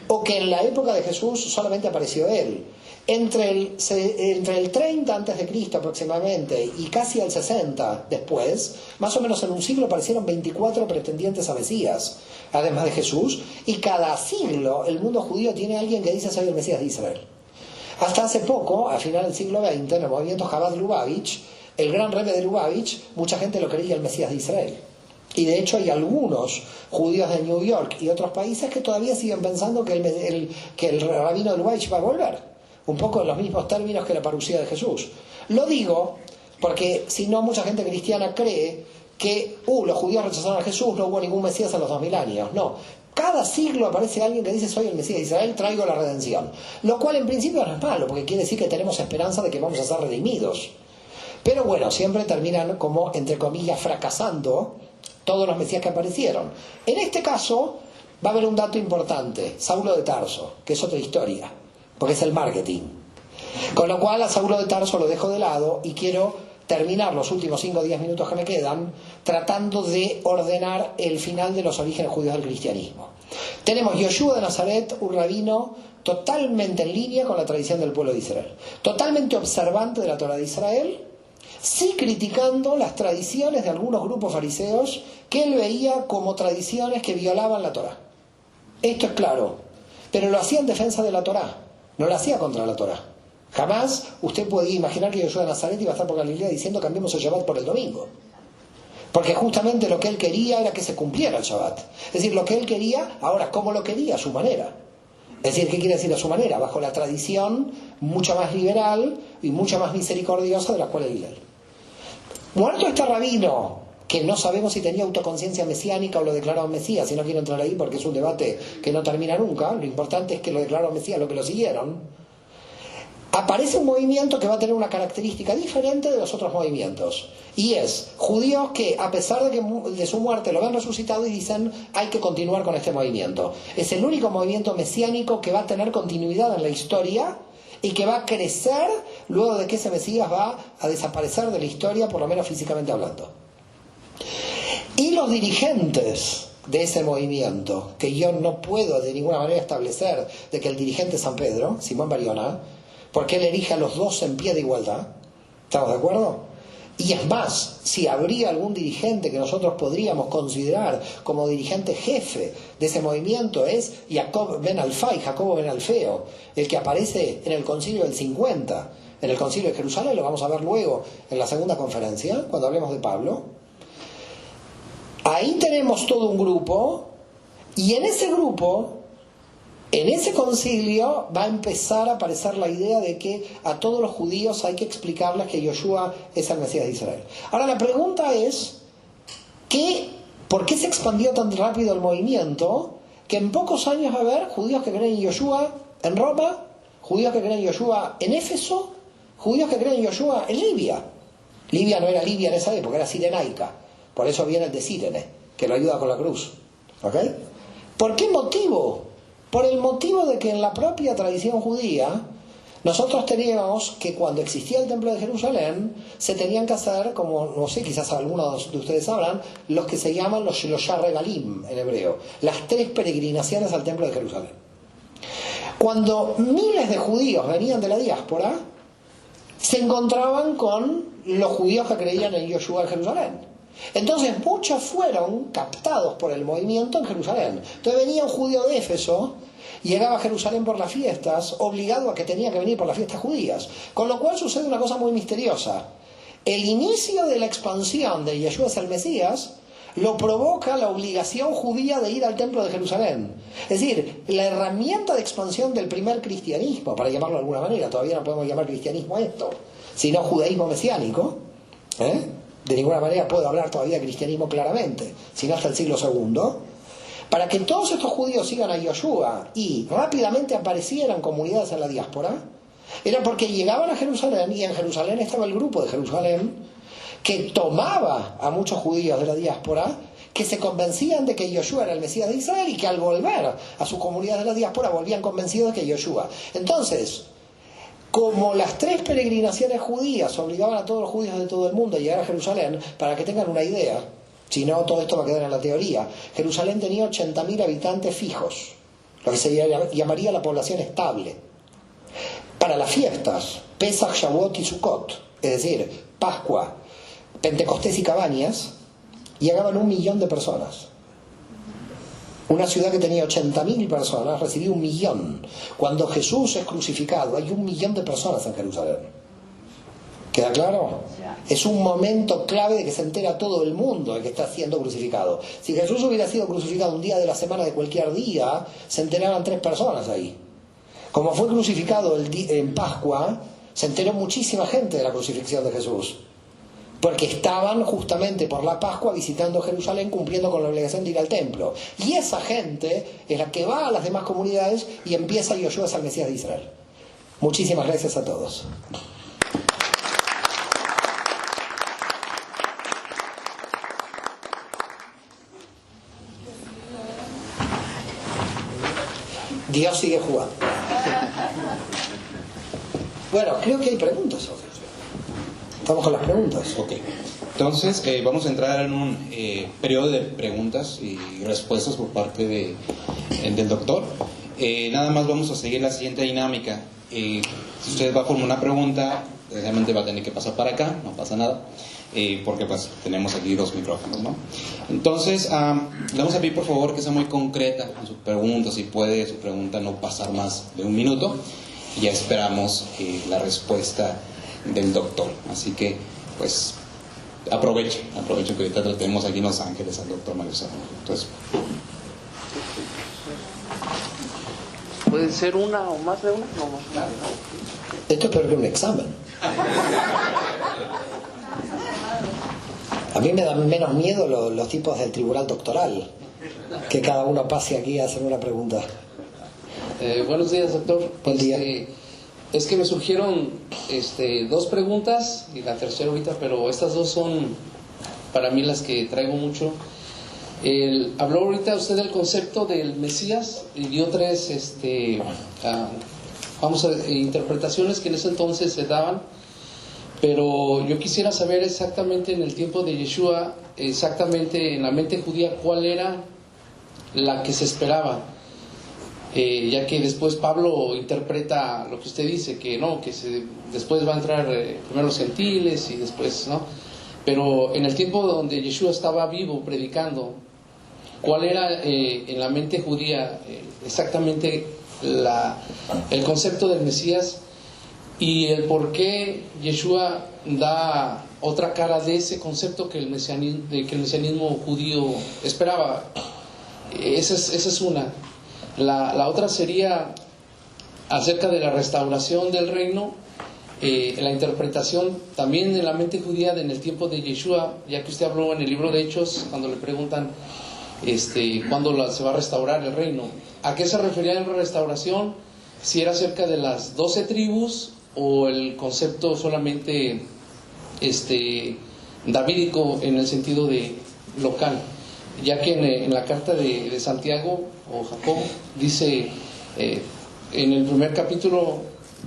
O que en la época de Jesús solamente apareció él. Entre el 30 antes de Cristo aproximadamente y casi el 60 después, más o menos en un siglo aparecieron 24 pretendientes a Mesías, además de Jesús, y cada siglo el mundo judío tiene a alguien que dice soy el Mesías de Israel. Hasta hace poco, a final del siglo XX, en el movimiento Chabad Lubavitch, el gran Rebbe de Lubavitch, mucha gente lo creía el Mesías de Israel. Y de hecho hay algunos judíos de New York y otros países que todavía siguen pensando que el rabino de Lubavitch va a volver. Un poco en los mismos términos que la parucía de Jesús. Lo digo porque si no mucha gente cristiana cree que los judíos rechazaron a Jesús, no hubo ningún Mesías en los 2000 años. No. Cada siglo aparece alguien que dice soy el Mesías de Israel, traigo la redención. Lo cual en principio no es malo, porque quiere decir que tenemos esperanza de que vamos a ser redimidos. Pero bueno, siempre terminan como, entre comillas, fracasando todos los Mesías que aparecieron. En este caso va a haber un dato importante, Saulo de Tarso, que es otra historia, porque es el marketing. Con lo cual a Saulo de Tarso lo dejo de lado y quiero terminar los últimos 5 o 10 minutos que me quedan tratando de ordenar el final de los orígenes judíos del cristianismo. Tenemos Yoshua de Nazaret, un rabino totalmente en línea con la tradición del pueblo de Israel, totalmente observante de la Torá de Israel, sí criticando las tradiciones de algunos grupos fariseos que él veía como tradiciones que violaban la Torá. Esto es claro, pero lo hacía en defensa de la Torá, no lo hacía contra la Torá. Jamás usted podía imaginar que Yoshua de Nazaret iba a estar por Galilea diciendo cambiemos el Shabbat por el domingo. Porque justamente lo que él quería era que se cumpliera el Shabbat. Es decir, lo que él quería, ahora, ¿cómo lo quería? A su manera. Es decir, ¿qué quiere decir a su manera? Bajo la tradición mucho más liberal y mucho más misericordiosa de la cual él. Muerto este rabino, que no sabemos si tenía autoconciencia mesiánica o lo declaró Mesías, y no quiero entrar ahí porque es un debate que no termina nunca, lo importante es que lo declaró Mesías, lo que lo siguieron. aparece un movimiento que va a tener una característica diferente de los otros movimientos. Y es judíos que, a pesar de su muerte, lo ven resucitado y dicen hay que continuar con este movimiento. Es el único movimiento mesiánico que va a tener continuidad en la historia y que va a crecer luego de que ese Mesías va a desaparecer de la historia, por lo menos físicamente hablando. Y los dirigentes de ese movimiento, que yo no puedo de ninguna manera establecer de que el dirigente es San Pedro, Simón Bariona, porque él elige a los dos en pie de igualdad. ¿Estamos de acuerdo? Y es más, si habría algún dirigente que nosotros podríamos considerar como dirigente jefe de ese movimiento, es Jacob ben Alfai, Jacobo ben Alfeo, el que aparece en el concilio del 50, en el concilio de Jerusalén, lo vamos a ver luego en la segunda conferencia, cuando hablemos de Pablo. Ahí tenemos todo un grupo, y en ese grupo, en ese concilio, va a empezar a aparecer la idea de que a todos los judíos hay que explicarles que Yoshua es el Mesías de Israel. Ahora la pregunta es, ¿por qué se expandió tan rápido el movimiento que en pocos años va a haber judíos que creen en Yoshua en Roma, judíos que creen en Yoshua en Éfeso, judíos que creen en Yoshua en Libia? Libia no era Libia en esa época, era Cirenaica. Por eso viene el de Cirene, que lo ayuda con la cruz. ¿Ok? ¿Por qué motivo? Por el motivo de que en la propia tradición judía nosotros teníamos que cuando existía el templo de Jerusalén se tenían que hacer, como no sé, quizás algunos de ustedes sabrán, los que se llaman los Shloshá Regalim en hebreo, las 3 peregrinaciones al templo de Jerusalén. Cuando miles de judíos venían de la diáspora, se encontraban con los judíos que creían en Yoshua en Jerusalén. Entonces muchos fueron captados por el movimiento en Jerusalén. Entonces venía un judío de Éfeso, llegaba a Jerusalén por las fiestas, obligado a que tenía que venir por las fiestas judías. Con lo cual sucede una cosa muy misteriosa. El inicio de la expansión de Yeshua es el Mesías lo provoca la obligación judía de ir al templo de Jerusalén. Es decir, la herramienta de expansión del primer cristianismo, para llamarlo de alguna manera, todavía no podemos llamar cristianismo a esto, sino judaísmo mesiánico, de ninguna manera puedo hablar todavía de cristianismo claramente, sino hasta el siglo II, para que todos estos judíos sigan a Yoshua y rápidamente aparecieran comunidades en la diáspora, era porque llegaban a Jerusalén y en Jerusalén estaba el grupo de Jerusalén que tomaba a muchos judíos de la diáspora que se convencían de que Yoshua era el Mesías de Israel y que al volver a sus comunidades de la diáspora volvían convencidos de que Yoshua. Entonces, como las 3 peregrinaciones judías obligaban a todos los judíos de todo el mundo a llegar a Jerusalén, para que tengan una idea, si no todo esto va a quedar en la teoría, Jerusalén tenía 80.000 habitantes fijos, lo que se llamaría la población estable. Para las fiestas, Pesach, Shavuot y Sukkot, es decir, Pascua, Pentecostés y Cabañas, llegaban 1 millón de personas. Una ciudad que tenía 80.000 personas recibió 1 millón. Cuando Jesús es crucificado, hay 1 millón de personas en Jerusalén. ¿Queda claro? Es un momento clave de que se entera todo el mundo de que está siendo crucificado. Si Jesús hubiera sido crucificado un día de la semana de cualquier día, se enteraban 3 personas ahí. Como fue crucificado en Pascua, se enteró muchísima gente de la crucifixión de Jesús. Porque estaban justamente por la Pascua visitando Jerusalén, cumpliendo con la obligación de ir al templo. Y esa gente es la que va a las demás comunidades y empieza Yoshua es el Mesías de Israel. Muchísimas gracias a todos. Dios sigue jugando. Bueno, creo que hay preguntas. Estamos con las preguntas. Ok. Entonces, vamos a entrar en un periodo de preguntas y respuestas por parte del doctor. Nada más vamos a seguir la siguiente dinámica. Si usted va a formular una pregunta, realmente va a tener que pasar para acá, no pasa nada, porque pues tenemos aquí 2 micrófonos, ¿no? Entonces, le vamos a pedir por favor que sea muy concreta en su pregunta, si puede su pregunta no pasar más de 1 minuto, y ya esperamos la respuesta del doctor. Así que, pues, aprovecho que ahorita tenemos aquí en Los Ángeles al doctor Mario Serrano. Entonces, ¿puede ser una o más de una? No, Esto es peor que un examen. A mí me dan menos miedo los tipos del tribunal doctoral, que cada uno pase aquí a hacer una pregunta. Buenos días, doctor. Buen día. Es que me surgieron dos preguntas y la tercera ahorita, pero estas dos son para mí las que traigo mucho. Habló ahorita usted del concepto del Mesías y dio tres interpretaciones que en ese entonces se daban, pero yo quisiera saber exactamente en el tiempo de Yeshua, exactamente en la mente judía, cuál era la que se esperaba. Ya que después Pablo interpreta lo que usted dice, que no, después va a entrar primero los gentiles y después, ¿no? Pero en el tiempo donde Yeshua estaba vivo predicando, ¿cuál era en la mente judía exactamente el concepto del Mesías y el por qué Yeshua da otra cara de ese concepto que el mesianismo judío esperaba? Esa es una. La otra sería acerca de la restauración del reino, la interpretación también en la mente judía en el tiempo de Yeshua, ya que usted habló en el libro de Hechos, cuando le preguntan cuándo se va a restaurar el reino. ¿A qué se refería en la restauración? Si era acerca de las 12 tribus o el concepto solamente davídico en el sentido de local, ya que en la carta de Santiago o Jacob dice en el primer capítulo,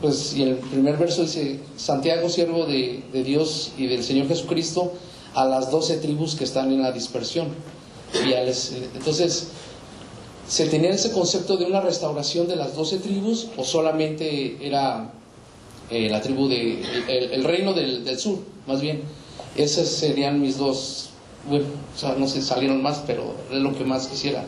pues, y en el primer verso dice: Santiago, siervo de Dios y del Señor Jesucristo, a las 12 tribus que están en la dispersión. Entonces, ¿se tenía ese concepto de una restauración de las 12 tribus o solamente era la tribu el reino del sur, más bien? Esas serían mis dos. Bueno, o sea, no sé, salieron más, pero es lo que más quisiera.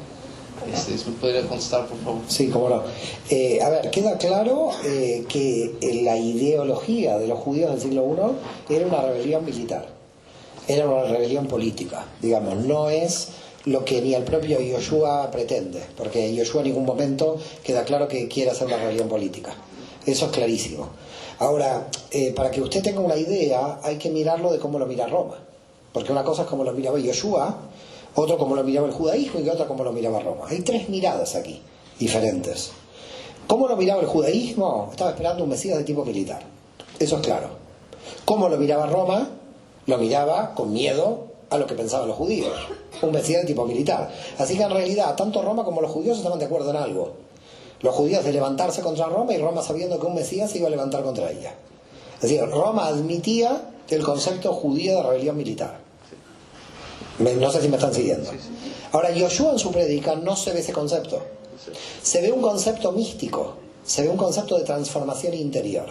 Si me podría contestar, por favor. Sí, cómo no. A ver, queda claro que la ideología de los judíos del siglo I era una rebelión militar, era una rebelión política, digamos, no es lo que ni el propio Yoshua pretende, porque Yoshua en ningún momento queda claro que quiere hacer una rebelión política, eso es clarísimo. Ahora, para que usted tenga una idea, hay que mirarlo de cómo lo mira Roma, porque una cosa es cómo lo miraba Yoshua, otro como lo miraba el judaísmo y otra como lo miraba Roma. Hay tres miradas aquí, diferentes. ¿Cómo lo miraba el judaísmo? Estaba esperando un Mesías de tipo militar, eso es claro. ¿Cómo lo miraba Roma? Lo miraba con miedo a lo que pensaban los judíos, un Mesías de tipo militar. Así que en realidad, tanto Roma como los judíos estaban de acuerdo en algo. Los judíos de levantarse contra Roma y Roma sabiendo que un Mesías se iba a levantar contra ella. Es decir, Roma admitía el concepto judío de rebelión militar. No sé si me están siguiendo. Ahora, Yoshua en su predica no se ve ese concepto. Se ve un concepto místico, se ve un concepto de transformación interior.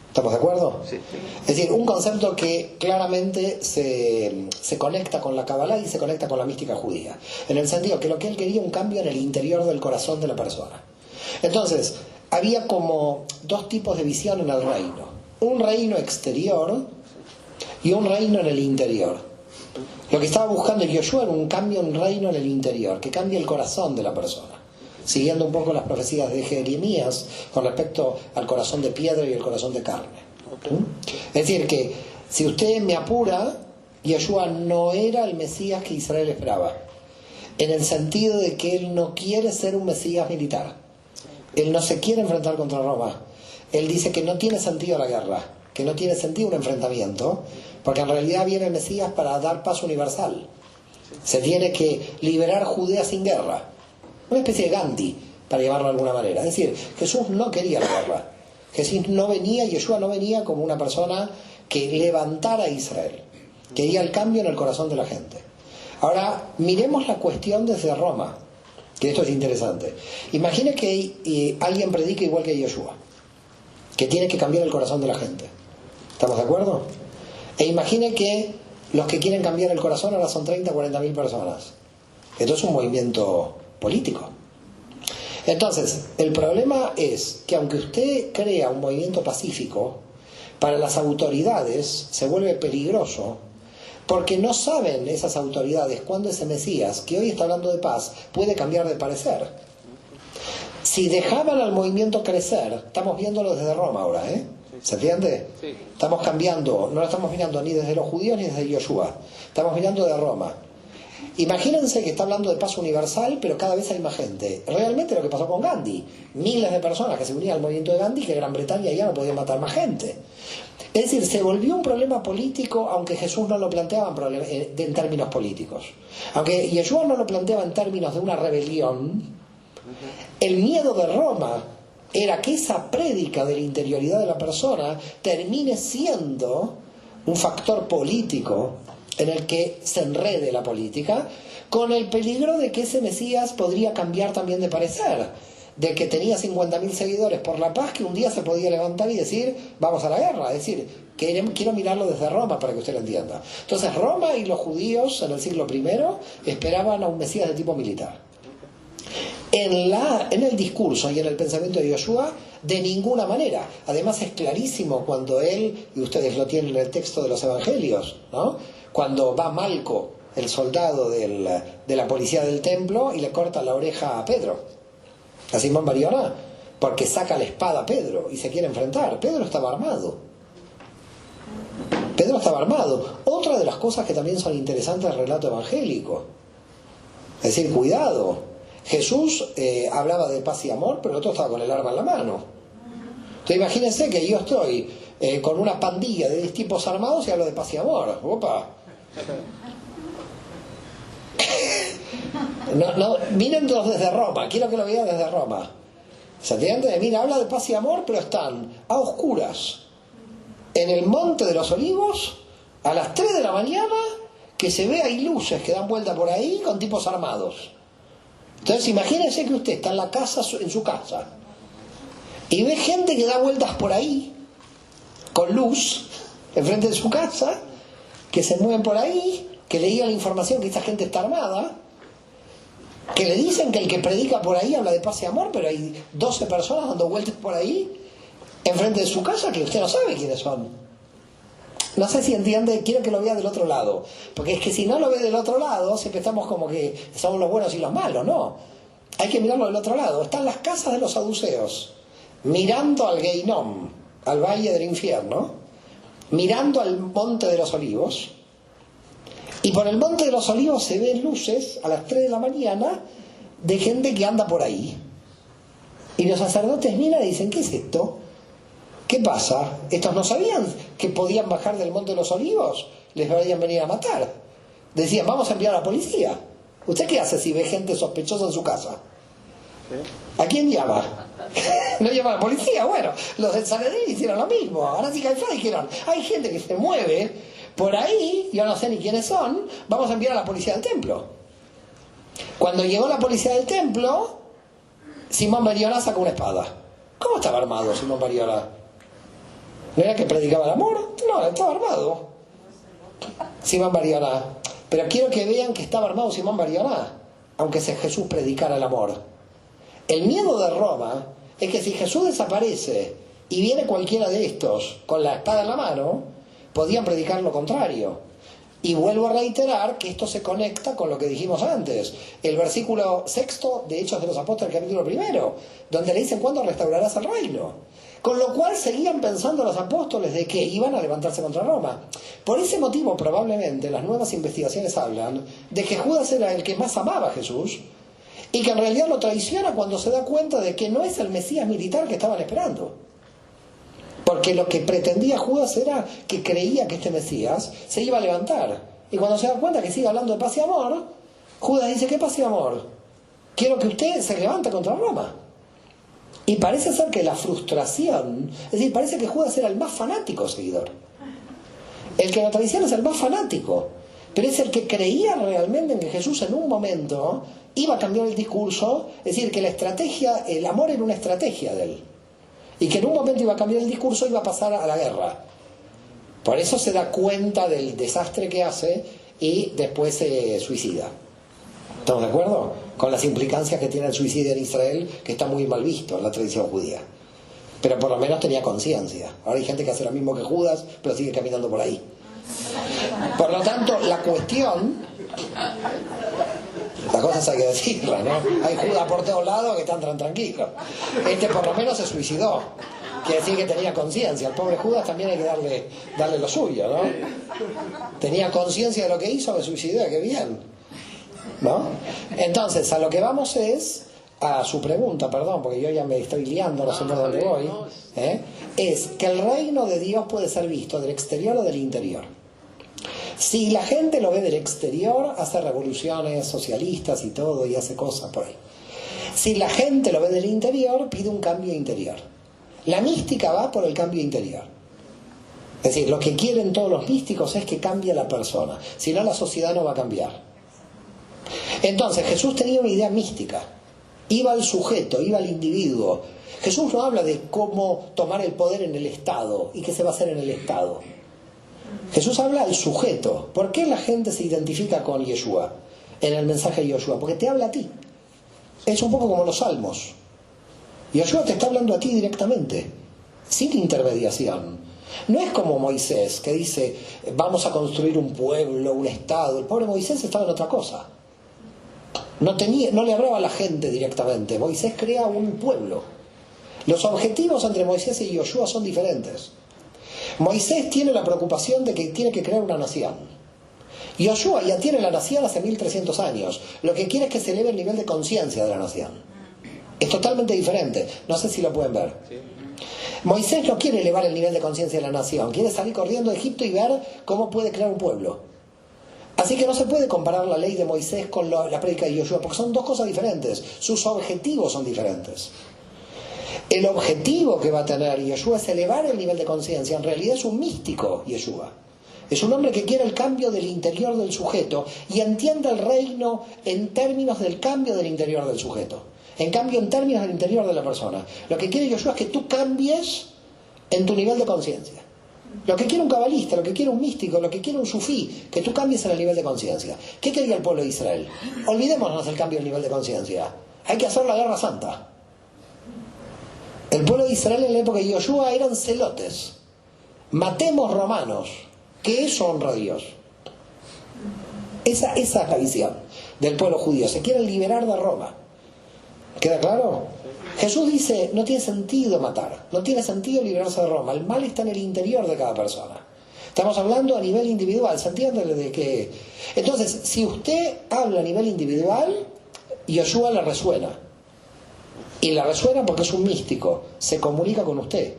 ¿Estamos de acuerdo? Sí. Es decir, un concepto que claramente se conecta con la Kabbalah y se conecta con la mística judía. En el sentido que lo que él quería un cambio en el interior del corazón de la persona. Entonces, había como dos tipos de visión en el reino. Un reino exterior y un reino en el interior. Lo que estaba buscando Yoshua era un cambio en reino en el interior, que cambie el corazón de la persona. Siguiendo un poco las profecías de Jeremías con respecto al corazón de piedra y el corazón de carne. Es decir, que si usted me apura, Yeshua no era el Mesías que Israel esperaba, en el sentido de que él no quiere ser un Mesías militar, él no se quiere enfrentar contra Roma, él dice que no tiene sentido la guerra, que no tiene sentido un enfrentamiento, porque en realidad viene el Mesías para dar paz universal. Se tiene que liberar Judea sin guerra, una especie de Gandhi, para llamarlo de alguna manera. Es decir, Jesús no quería la guerra. Jesús no venía, Yeshua no venía como una persona que levantara a Israel. Quería el cambio en el corazón de la gente. Ahora, miremos la cuestión desde Roma, que esto es interesante. Imagine que alguien predica igual que Yeshua, que tiene que cambiar el corazón de la gente. ¿Estamos de acuerdo? E imagine que los que quieren cambiar el corazón ahora son 30 o 40 mil personas. Esto es un movimiento político. Entonces, el problema es que aunque usted crea un movimiento pacífico, para las autoridades se vuelve peligroso, porque no saben esas autoridades cuándo ese Mesías, que hoy está hablando de paz, puede cambiar de parecer. Si dejaban al movimiento crecer, estamos viéndolo desde Roma ahora, ¿se entiende? Sí. Estamos cambiando, no lo estamos mirando ni desde los judíos ni desde Yoshua, estamos mirando de Roma. Imagínense que está hablando de paz universal, pero cada vez hay más gente. Realmente lo que pasó con Gandhi. Miles de personas que se unían al movimiento de Gandhi, que Gran Bretaña ya no podía matar más gente. Es decir, se volvió un problema político, aunque Jesús no lo planteaba en términos políticos. Aunque Yeshua no lo planteaba en términos de una rebelión, el miedo de Roma era que esa prédica de la interioridad de la persona termine siendo un factor político en el que se enrede la política, con el peligro de que ese Mesías podría cambiar también de parecer, de que tenía 50.000 seguidores por la paz, que un día se podía levantar y decir, vamos a la guerra. Es decir, quiero mirarlo desde Roma para que usted lo entienda. Entonces Roma y los judíos en el siglo I esperaban a un Mesías de tipo militar. En el discurso y en el pensamiento de Yoshua, de ninguna manera. Además es clarísimo cuando él, y ustedes lo tienen en el texto de los evangelios, ¿no?, cuando va Malco, el soldado de la policía del templo, y le corta la oreja a Pedro, a Simón Bar-Yoná, porque saca la espada a Pedro y se quiere enfrentar. Pedro estaba armado. Otra de las cosas que también son interesantes del relato evangélico, es decir, cuidado, Jesús hablaba de paz y amor, pero el otro estaba con el arma en la mano. Entonces imagínense que yo estoy con una pandilla de tipos armados y hablo de paz y amor. ¡Opa! No, mírenlos desde Roma, quiero que lo vean desde Roma. ¿Se entiende? Mira, habla de paz y amor, pero están a oscuras en el Monte de los Olivos a las 3 de la mañana, que se ve hay luces que dan vuelta por ahí con tipos armados. Entonces imagínense que usted está en la casa, en su casa, y ve gente que da vueltas por ahí con luz enfrente de su casa, que se mueven por ahí, que le digan la información que esta gente está armada, que le dicen que el que predica por ahí habla de paz y amor, pero hay 12 personas dando vueltas por ahí enfrente de su casa que usted no sabe quiénes son. No sé si entiende, quiero que lo vea del otro lado, porque es que si no lo ve del otro lado, siempre estamos como que somos los buenos y los malos. No, hay que mirarlo del otro lado. Están las casas de los saduceos, mirando al Geinom, al valle del infierno, mirando al Monte de los Olivos, y por el Monte de los Olivos se ven luces a las 3 de la mañana de gente que anda por ahí. Y los sacerdotes miran y dicen, ¿qué es esto? ¿Qué pasa? ¿Estos no sabían que podían bajar del Monte de los Olivos? Les podían venir a matar. Decían, vamos a enviar a la policía. ¿Usted qué hace si ve gente sospechosa en su casa? ¿A quién llama? ¿No llama a la policía? Bueno, los del Sanedrín hicieron lo mismo. Ahora sí que dijeron, hay gente que se mueve por ahí, yo no sé ni quiénes son, vamos a enviar a la policía del templo. Cuando llegó la policía del templo, Simón Bar-Yoná sacó una espada. ¿Cómo estaba armado Simón Bar-Yoná? ¿No era que predicaba el amor? No, estaba armado Simón Bar-Yoná. Pero quiero que vean que estaba armado Simón Bar-Yoná, aunque Jesús predicara el amor. El miedo de Roma es que si Jesús desaparece y viene cualquiera de estos con la espada en la mano, podían predicar lo contrario. Y vuelvo a reiterar que esto se conecta con lo que dijimos antes, el versículo 6 de Hechos de los Apóstoles, capítulo 1, donde le dicen, ¿cuándo restaurarás el reino? Con lo cual seguían pensando los apóstoles de que iban a levantarse contra Roma. Por ese motivo, probablemente, las nuevas investigaciones hablan de que Judas era el que más amaba a Jesús, y que en realidad lo traiciona cuando se da cuenta de que no es el Mesías militar que estaban esperando. Porque lo que pretendía Judas era que creía que este Mesías se iba a levantar. Y cuando se da cuenta que sigue hablando de paz y amor, Judas dice, ¿qué paz y amor? Quiero que usted se levante contra Roma. Y parece ser que la frustración, es decir, parece que Judas era el más fanático seguidor. El que lo traiciona es el más fanático, pero es el que creía realmente en que Jesús en un momento iba a cambiar el discurso, es decir, que la estrategia, el amor era una estrategia de él. Y que en un momento iba a cambiar el discurso y iba a pasar a la guerra. Por eso se da cuenta del desastre que hace y después se suicida. ¿Estamos de acuerdo? Con las implicancias que tiene el suicidio en Israel, que está muy mal visto en la tradición judía. Pero por lo menos tenía conciencia. Ahora hay gente que hace lo mismo que Judas, pero sigue caminando por ahí. Por lo tanto, la cuestión... Las cosas hay que decirlas, ¿no? Hay Judas por todos lados que están tan tranquilos. Este por lo menos se suicidó. Quiere decir que tenía conciencia. Al pobre Judas también hay que darle lo suyo, ¿no? Tenía conciencia de lo que hizo, me suicidó, qué bien. ¿no? Entonces, a lo que vamos es a su pregunta, perdón, porque yo ya me estoy liando, no sé por dónde voy, es que el reino de Dios puede ser visto del exterior o del interior. Si la gente lo ve del exterior, hace revoluciones socialistas y todo, y hace cosas por ahí. Si la gente lo ve del interior, pide un cambio interior. La mística va por el cambio interior. Es decir, lo que quieren todos los místicos es que cambie la persona, si no la sociedad no va a cambiar. Entonces Jesús tenía una idea mística, iba al sujeto, iba al individuo. Jesús no habla de cómo tomar el poder en el Estado y qué se va a hacer en el Estado. Jesús habla al sujeto. ¿Por qué la gente se identifica con Yeshua en el mensaje de Yeshua? Porque te habla a ti. Es un poco como los salmos. Yeshua te está hablando a ti directamente, sin intermediación. No es como Moisés, que dice, vamos a construir un pueblo, un Estado. El pobre Moisés estaba en otra cosa. No le hablaba a la gente directamente. Moisés crea un pueblo. Los objetivos entre Moisés y Yeshua son diferentes. Moisés tiene la preocupación de que tiene que crear una nación. Yeshua ya tiene la nación hace 1300 años. Lo que quiere es que se eleve el nivel de conciencia de la nación. Es totalmente diferente. No sé si lo pueden ver. Sí. Moisés no quiere elevar el nivel de conciencia de la nación. Quiere salir corriendo de Egipto y ver cómo puede crear un pueblo. Así que no se puede comparar la ley de Moisés con la prédica de Yeshua, porque son dos cosas diferentes. Sus objetivos son diferentes. El objetivo que va a tener Yeshua es elevar el nivel de conciencia. En realidad es un místico, Yeshua. Es un hombre que quiere el cambio del interior del sujeto y entiende el reino en términos del cambio del interior del sujeto. En cambio, en términos del interior de la persona. Lo que quiere Yeshua es que tú cambies en tu nivel de conciencia. Lo que quiere un cabalista, lo que quiere un místico, lo que quiere un sufí, que tú cambies en el nivel de conciencia. ¿Qué quería el pueblo de Israel? Olvidémonos del cambio del nivel de conciencia. Hay que hacer la guerra santa. El pueblo de Israel en la época de Yeshua eran celotes. Matemos romanos, que eso honra a Dios. Esa es la visión del pueblo judío. Se quieren liberar de Roma. ¿Queda claro? Jesús dice, no tiene sentido matar, no tiene sentido liberarse de Roma. El mal está en el interior de cada persona. Estamos hablando a nivel individual, ¿se entiende de qué? Entonces, si usted habla a nivel individual, Yeshua le resuena. Y le resuena porque es un místico, se comunica con usted.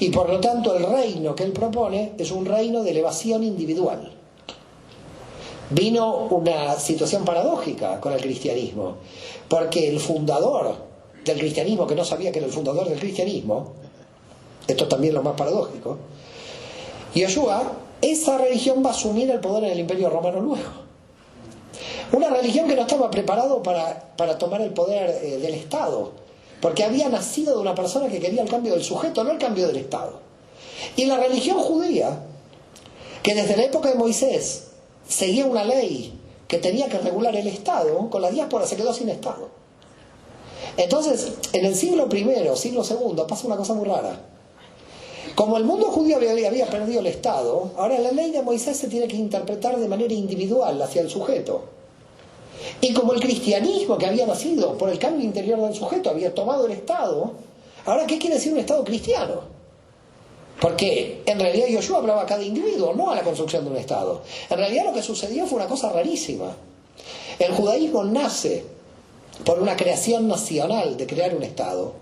Y por lo tanto el reino que él propone es un reino de elevación individual. Vino una situación paradójica con el cristianismo, porque el fundador del cristianismo, que no sabía que era el fundador del cristianismo, esto también es lo más paradójico, Yeshua, esa religión va a asumir el poder en el Imperio Romano luego. Una religión que no estaba preparado para tomar el poder del Estado, porque había nacido de una persona que quería el cambio del sujeto, no el cambio del Estado. Y la religión judía, que desde la época de Moisés seguía una ley que tenía que regular el Estado, con la diáspora se quedó sin Estado. Entonces, en el siglo I, siglo II, pasa una cosa muy rara. Como el mundo judío había perdido el Estado, ahora la ley de Moisés se tiene que interpretar de manera individual hacia el sujeto. Y como el cristianismo que había nacido por el cambio interior del sujeto había tomado el Estado, ahora ¿qué quiere decir un Estado cristiano? Porque en realidad Yeshua hablaba a cada individuo, no a la construcción de un Estado. En realidad lo que sucedió fue una cosa rarísima. El judaísmo nace por una creación nacional de crear un Estado,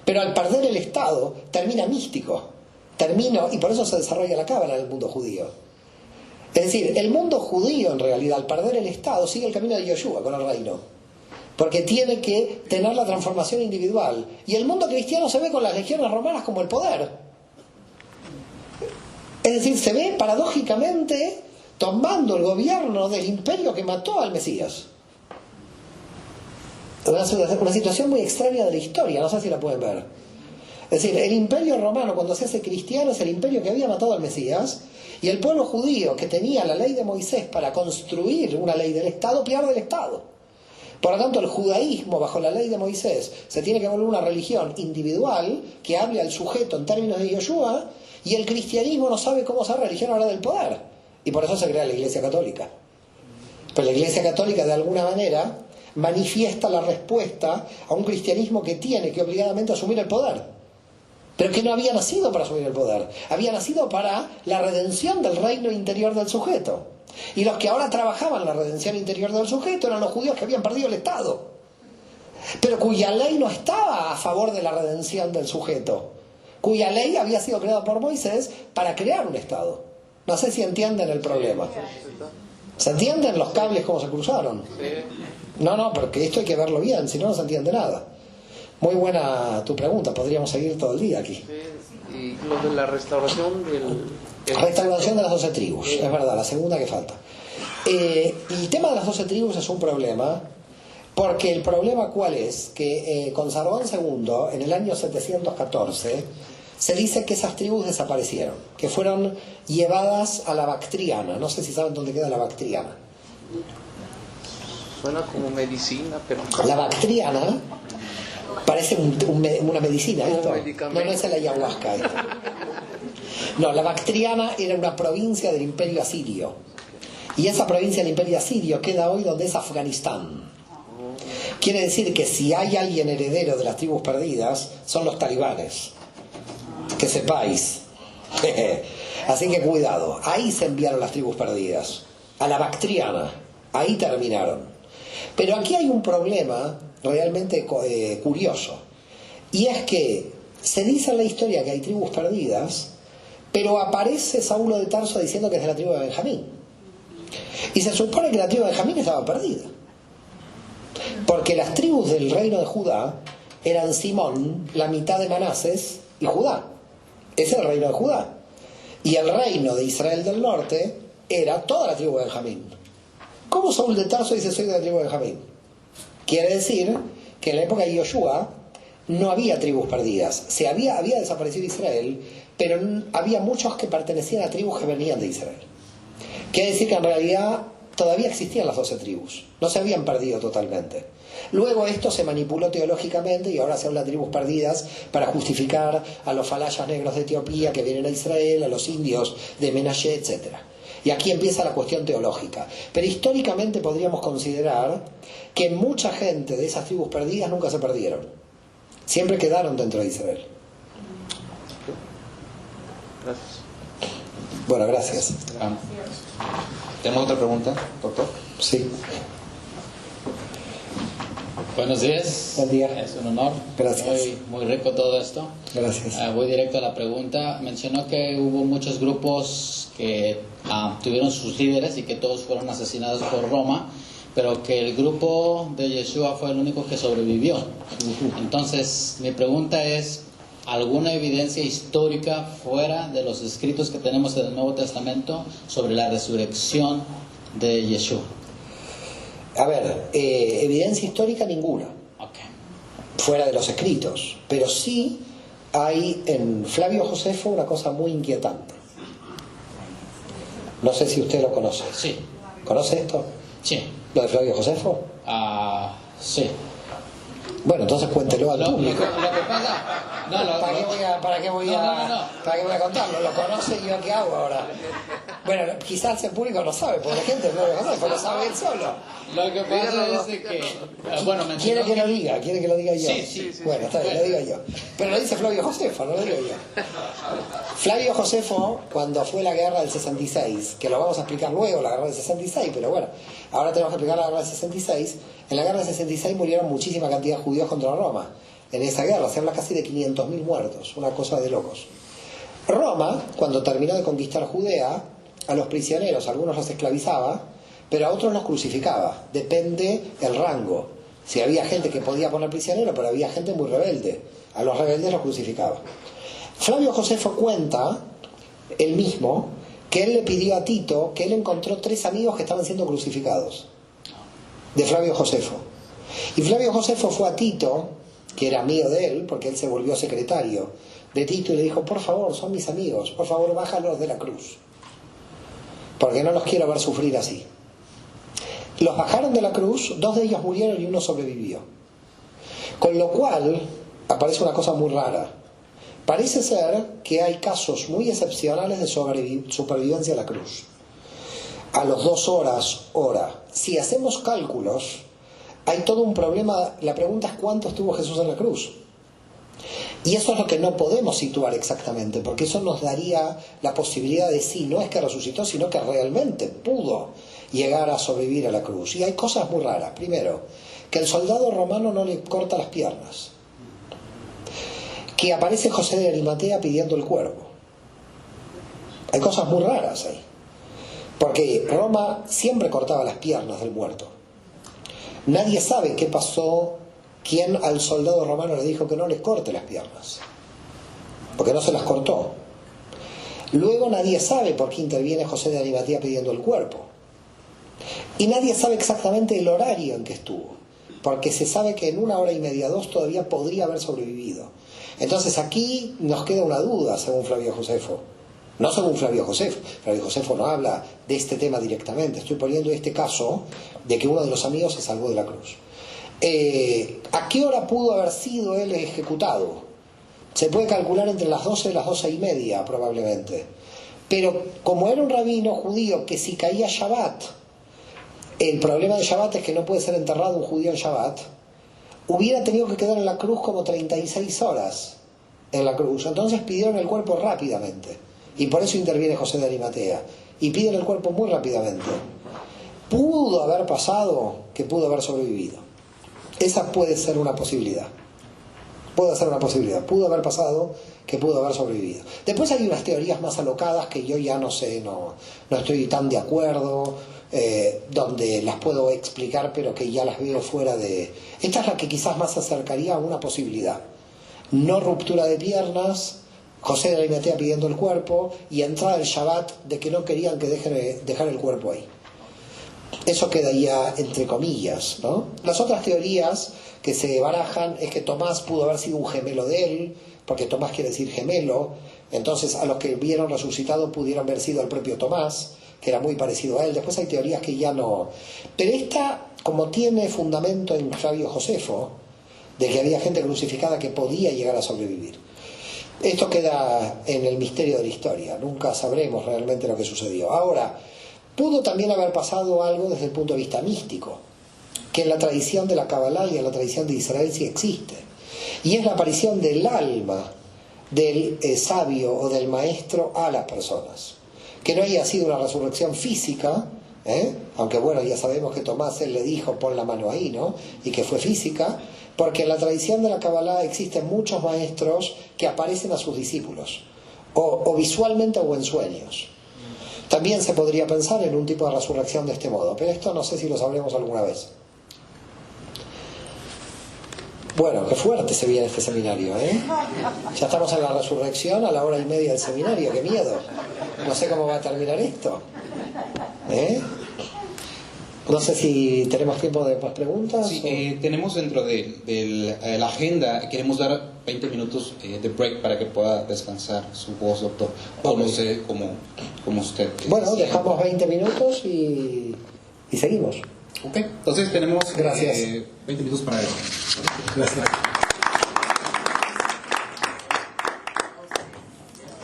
pero al perder el Estado termina místico, y por eso se desarrolla la cábala en el mundo judío. Es decir, el mundo judío en realidad al perder el Estado sigue el camino de Yeshua con el reino, porque tiene que tener la transformación individual. Y el mundo cristiano se ve con las legiones romanas como el poder. Es decir, se ve paradójicamente tomando el gobierno del imperio que mató al Mesías. Una situación muy extraña de la historia, no sé si la pueden ver. Es decir, el imperio romano cuando se hace cristiano es el imperio que había matado al Mesías, y el pueblo judío que tenía la ley de Moisés para construir una ley del Estado pierde el Estado. Por lo tanto, el judaísmo bajo la ley de Moisés se tiene que volver una religión individual que hable al sujeto en términos de Yeshua, y el cristianismo no sabe cómo ser religión ahora del poder. Y por eso se crea la Iglesia Católica. Pero la Iglesia Católica de alguna manera manifiesta la respuesta a un cristianismo que tiene que obligadamente asumir el poder, pero que no había nacido para asumir el poder, había nacido para la redención del reino interior del sujeto. Y los que ahora trabajaban la redención interior del sujeto eran los judíos que habían perdido el Estado, pero cuya ley no estaba a favor de la redención del sujeto, cuya ley había sido creada por Moisés para crear un Estado. No sé si entienden el problema. ¿Se entienden los cables cómo se cruzaron? No, porque esto hay que verlo bien, si no, no se entiende nada. Muy buena tu pregunta, podríamos seguir todo el día aquí. Y lo de la restauración Restauración de las 12 tribus, es verdad, la segunda que falta. El tema de las 12 tribus es un problema, porque el problema ¿cuál es? Que con Sargón II, en el año 714, se dice que esas tribus desaparecieron, que fueron llevadas a la Bactriana. No sé si saben dónde queda la Bactriana. Suena como medicina, pero... La Bactriana parece una medicina, esto. No es el ayahuasca esto. No, la Bactriana era una provincia del Imperio Asirio. Y esa provincia del Imperio Asirio queda hoy donde es Afganistán. Quiere decir que si hay alguien heredero de las tribus perdidas, son los talibanes. Que sepáis. Así que cuidado. Ahí se enviaron las tribus perdidas. A la Bactriana. Ahí terminaron. Pero aquí hay un problema realmente curioso. Y es que se dice en la historia que hay tribus perdidas, pero aparece Saulo de Tarso diciendo que es de la tribu de Benjamín. Y se supone que la tribu de Benjamín estaba perdida. Porque las tribus del reino de Judá eran Simón, la mitad de Manases y Judá. Ese es el reino de Judá. Y el reino de Israel del norte era toda la tribu de Benjamín. ¿Cómo Saúl de Tarso dice soy de la tribu de Benjamín? Quiere decir que en la época de Yoshua no había tribus perdidas. Había desaparecido Israel, pero había muchos que pertenecían a tribus que venían de Israel. Quiere decir que en realidad todavía existían las 12 tribus. No se habían perdido totalmente. Luego esto se manipuló teológicamente y ahora se habla de tribus perdidas para justificar a los falayas negros de Etiopía que vienen a Israel, a los indios de Menashe, etc. Y aquí empieza la cuestión teológica. Pero históricamente podríamos considerar que mucha gente de esas tribus perdidas nunca se perdieron. Siempre quedaron dentro de Israel. Gracias. Bueno, gracias. ¿Tenemos otra pregunta, doctor? Sí. Buenos días. Buen día. Es un honor. Gracias. Muy rico todo esto. Gracias. Voy directo a la pregunta. Mencionó que hubo muchos grupos que tuvieron sus líderes y que todos fueron asesinados por Roma, pero que el grupo de Yeshua fue el único que sobrevivió. Entonces, mi pregunta es, ¿alguna evidencia histórica fuera de los escritos que tenemos en el Nuevo Testamento sobre la resurrección de Yeshua? A ver, evidencia histórica ninguna, Okay. fuera de los escritos, pero sí hay en Flavio Josefo una cosa muy inquietante. No sé si usted lo conoce. Sí. ¿Conoce esto? Sí. ¿Lo de Flavio Josefo? Sí. Bueno, entonces cuéntelo al público. Lo que pasa... No, ¿Para qué voy a contarlo? ¿Lo conoce y yo qué hago ahora? Bueno, quizás el público no sabe, porque la gente no lo sabe él solo. Lo que pasa es de que... bueno, ¿Quiere que lo diga? ¿Quiere que lo diga yo? Sí. Bueno, está bien, lo digo yo. Pero lo dice Flavio Josefo, no lo digo yo. Flavio Josefo, cuando fue la guerra del 66, que lo vamos a explicar luego, la guerra del 66, pero bueno, ahora tenemos que explicar la guerra del 66. En la guerra del 66 murieron muchísima cantidad de judíos contra Roma. En esa guerra se habla casi de 500.000 muertos, una cosa de locos. Roma, cuando terminó de conquistar Judea, a los prisioneros, algunos los esclavizaba, pero a otros los crucificaba. Depende el rango. Si había gente que podía poner prisionero, pero había gente muy rebelde. A los rebeldes los crucificaba. Flavio Josefo cuenta, él mismo, que él le pidió a Tito que él encontró 3 amigos que estaban siendo crucificados. De Flavio Josefo. Y Flavio Josefo fue a Tito, que era amigo de él, porque él se volvió secretario de Tito, y le dijo, por favor, son mis amigos, por favor, bájalos de la cruz, porque no los quiero ver sufrir así. Los bajaron de la cruz, 2 de ellos murieron y 1 sobrevivió. Con lo cual, aparece una cosa muy rara. Parece ser que hay casos muy excepcionales de supervivencia a la cruz. A los 2 horas, hora. Si hacemos cálculos, hay todo un problema. La pregunta es cuánto estuvo Jesús en la cruz. Y eso es lo que no podemos situar exactamente, porque eso nos daría la posibilidad de sí, no es que resucitó, sino que realmente pudo llegar a sobrevivir a la cruz. Y hay cosas muy raras. Primero, que el soldado romano no le corta las piernas, que aparece José de Arimatea pidiendo el cuerpo. Hay cosas muy raras ahí, porque Roma siempre cortaba las piernas del muerto. Nadie sabe qué pasó, quién al soldado romano le dijo que no les corte las piernas, porque no se las cortó. Luego nadie sabe por qué interviene José de Arimatea pidiendo el cuerpo. Y nadie sabe exactamente el horario en que estuvo, porque se sabe que en 1 hora y media, 2, todavía podría haber sobrevivido. Entonces aquí nos queda una duda, según Flavio Josefo. No según Flavio Josefo. Flavio Josefo no habla de este tema directamente. Estoy poniendo este caso de que uno de los amigos se salvó de la cruz. ¿A qué hora pudo haber sido él ejecutado? Se puede calcular entre las 12 y las 12 y media probablemente. Pero como era un rabino judío que si caía Shabbat, el problema de Shabbat es que no puede ser enterrado un judío en Shabbat, hubiera tenido que quedar en la cruz como 36 horas en la cruz. Entonces pidieron el cuerpo rápidamente. Y por eso interviene José de Arimatea. Y piden el cuerpo muy rápidamente. Pudo haber pasado que pudo haber sobrevivido. Esa puede ser una posibilidad. Puede ser una posibilidad. Pudo haber pasado que pudo haber sobrevivido. Después hay unas teorías más alocadas que yo ya no sé, no estoy tan de acuerdo, donde las puedo explicar, pero que ya las veo fuera de... Esta es la que quizás más se acercaría a una posibilidad. No ruptura de piernas, José de Arimatea pidiendo el cuerpo, y entrada el Shabbat de que no querían que dejar el cuerpo ahí. Eso quedaría entre comillas, ¿no? Las otras teorías que se barajan es que Tomás pudo haber sido un gemelo de él, porque Tomás quiere decir gemelo, entonces a los que vieron resucitado pudieron haber sido el propio Tomás, que era muy parecido a él. Después hay teorías que ya no... Pero esta, como tiene fundamento en Flavio Josefo, de que había gente crucificada que podía llegar a sobrevivir. Esto queda en el misterio de la historia, nunca sabremos realmente lo que sucedió. Ahora, pudo también haber pasado algo desde el punto de vista místico, que en la tradición de la Kabbalah y en la tradición de Israel sí existe, y es la aparición del alma del sabio o del maestro a las personas. Que no haya sido una resurrección física, aunque bueno, ya sabemos que Tomás él le dijo pon la mano ahí, ¿no? Y que fue física, porque en la tradición de la Kabbalah existen muchos maestros que aparecen a sus discípulos, o visualmente o en sueños. También se podría pensar en un tipo de resurrección de este modo, pero esto no sé si lo sabremos alguna vez. Bueno, qué fuerte se viene este seminario, ¿eh? Ya estamos en la resurrección a la 1:30 del seminario, qué miedo. No sé cómo va a terminar esto. No sé si tenemos tiempo de más preguntas. Sí, tenemos dentro de la agenda, queremos dar 20 minutos de break para que pueda descansar su voz, doctor. O no sé cómo usted. Bueno, dejamos 20 minutos y seguimos. Ok, entonces tenemos 20 minutos para eso. Gracias.